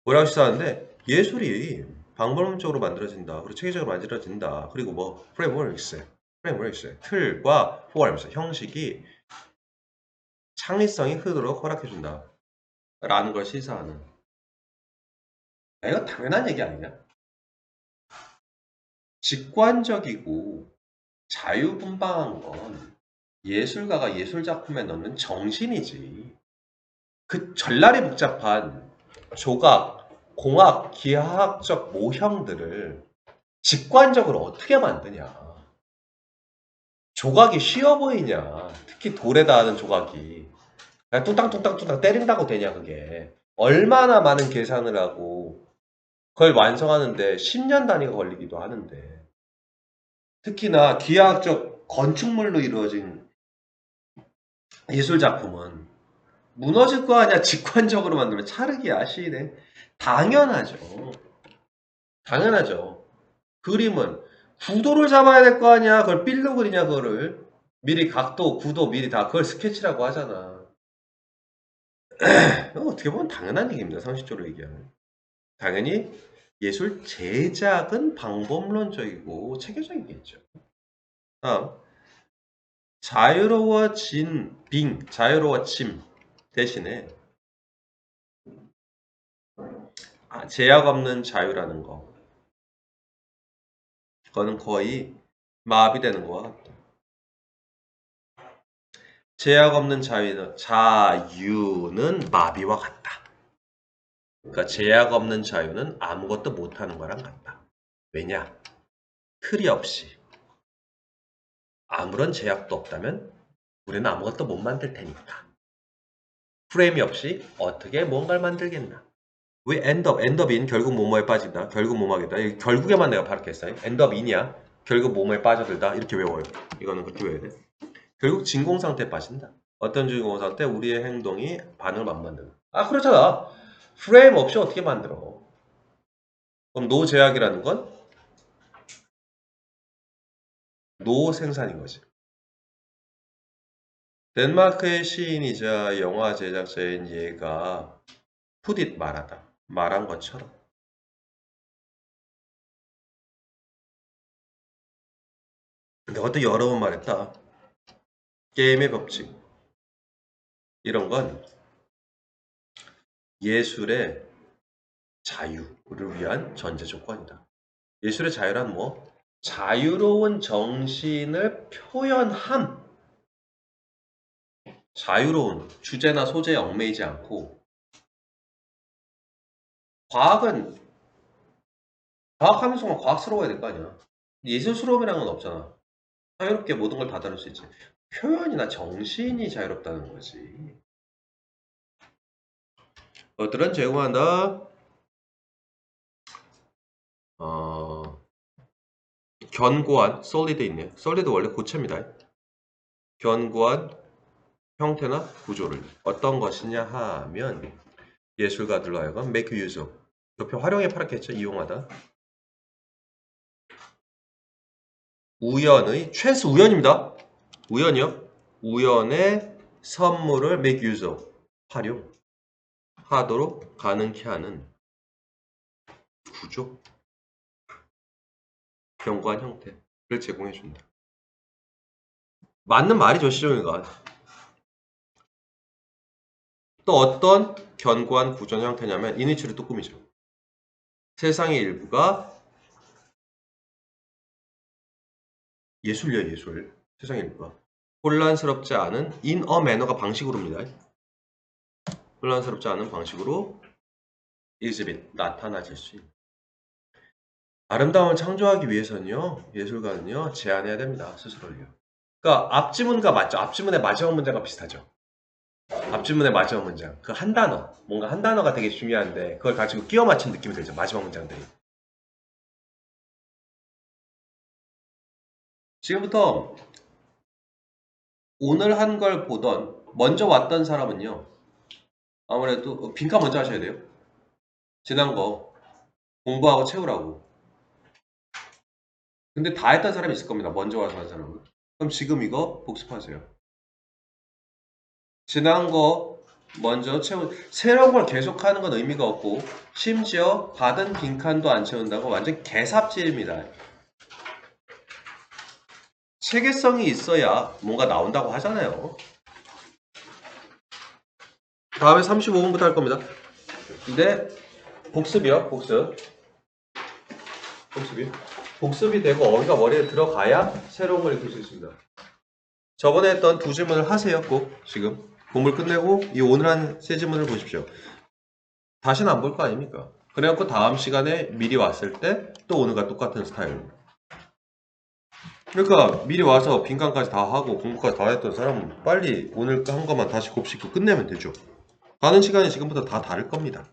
뭐라고 시사하는데 예술이 방법론적으로 만들어진다. 그리고 체계적으로 만들어진다. 그리고 뭐 프레임워크스, 틀과 forms, 형식이 창의성이 흐르도록 허락해준다. 라는 걸 시사하는. 이거 당연한 얘기 아니냐? 직관적이고 자유분방한 건 예술가가 예술작품에 넣는 정신이지. 그 전날이 복잡한 조각, 공학, 기하학적 모형들을 직관적으로 어떻게 만드냐. 조각이 쉬워 보이냐. 특히 돌에다 하는 조각이. 그냥 뚱땅뚱땅뚱땅 때린다고 되냐 그게. 얼마나 많은 계산을 하고 그걸 완성하는데 10년 단위가 걸리기도 하는데. 특히나 기하학적 건축물로 이루어진 예술작품은 무너질 거 아니야. 직관적으로 만들면 차르기야 시네. 당연하죠. 당연하죠. 그림은 구도를 잡아야 될 거 아니야. 그걸 빌로 그리냐 그거를. 미리 각도, 구도 미리 다 그걸 스케치라고 하잖아. 이거 어떻게 보면 당연한 얘기입니다. 상식적으로 얘기하면. 당연히 예술 제작은 방법론적이고 체계적이겠죠. 다음 자유로워짐 대신에 제약 없는 자유라는 거. 그거는 거의 마비되는 거와 같다. 제약 없는 자유는 마비와 같다. 그러니까 제약 없는 자유는 아무것도 못하는 거랑 같다. 왜냐? 틀이 없이 아무런 제약도 없다면 우리는 아무것도 못 만들 테니까. 프레임이 없이 어떻게 뭔가를 만들겠나? 왜 엔더인 결국 뭐뭐에 빠진다. 결국 뭐뭐하겠다. 결국에만 내가 바르겠어요. 엔더인이야. 결국 뭐뭐에 빠져들다. 이렇게 외워요. 이거는 그렇게 외워야 돼. 결국 진공상태에 빠진다. 어떤 진공상태? 우리의 행동이 반응을 안 만드는. 그렇잖아. 프레임 없이 어떻게 만들어? 그럼 노 제약이라는 건 노 생산인 거지. 덴마크의 시인이자 영화 제작자인 얘가 푸딧 말한 것처럼 내가 여러 번 말했다. 게임의 법칙 이런 건 예술의 자유를 위한 전제 조건이다. 예술의 자유란 뭐? 자유로운 정신을 표현함. 자유로운 주제나 소재에 얽매이지 않고 과학은 과학하면서 과학스러워야 될 거 아니야. 예술스러움이라는 건 없잖아. 자유롭게 모든 걸 다 다룰 수 있지. 표현이나 정신이 자유롭다는 거지. 것들은 제공한다. 견고한, solid 있네요. solid 원래 고체입니다. 견고한 형태나 구조를 어떤 것이냐 하면 예술가들로 하여금 make use of 옆에 활용에 팔았겠죠. 이용하다. 우연의 최소 우연입니다. 우연이요. 우연의 선물을 make use of 활용하도록 가능케 하는 구조, 견고한 형태를 제공해준다. 맞는 말이죠, 시종이가. 또 어떤 견고한 구조의 형태냐면 이니치를 또 꾸미죠. 세상의 일부가 예술이야, 예술. 세상의 일부가 혼란스럽지 않은 in a manner가 방식으로입니다. 혼란스럽지 않은 방식으로 exhibit, 나타나질 수 있는. 아름다움을 창조하기 위해서는요, 예술가는요, 제안해야 됩니다, 스스로를요. 그러니까 앞지문과 맞죠? 앞지문의 마지막 문장과 비슷하죠. 앞지문의 마지막 문장, 그 한 단어, 뭔가 한 단어가 되게 중요한데 그걸 가지고 끼워 맞춘 느낌이 들죠, 마지막 문장들이. 지금부터 오늘 한 걸 보던 먼저 왔던 사람은요, 아무래도 빈칸 먼저 하셔야 돼요. 지난 거 공부하고 채우라고. 근데 다 했던 사람이 있을 겁니다, 먼저 와서 한 사람은. 그럼 지금 이거 복습하세요. 지난 거 먼저 채우, 새로운 걸 계속하는 건 의미가 없고 심지어 받은 빈칸도 안 채운다고 완전 개삽질입니다. 체계성이 있어야 뭔가 나온다고 하잖아요. 다음에 35분부터 할 겁니다. 근데 복습이요, 복습. 복습이 되고 어휘가 머리에 들어가야 새로운 걸 익힐 수 있습니다. 저번에 했던 두 질문을 하세요, 꼭. 지금 공부를 끝내고 이 오늘 한 세 질문을 보십시오. 다시는 안 볼 거 아닙니까? 그래갖고 다음 시간에 미리 왔을 때 또 오늘과 똑같은 스타일로. 그러니까 미리 와서 빈칸까지 다 하고 공부까지 다 했던 사람은 빨리 오늘 한 것만 다시 곱씹고 끝내면 되죠. 가는 시간이 지금부터 다 다를 겁니다.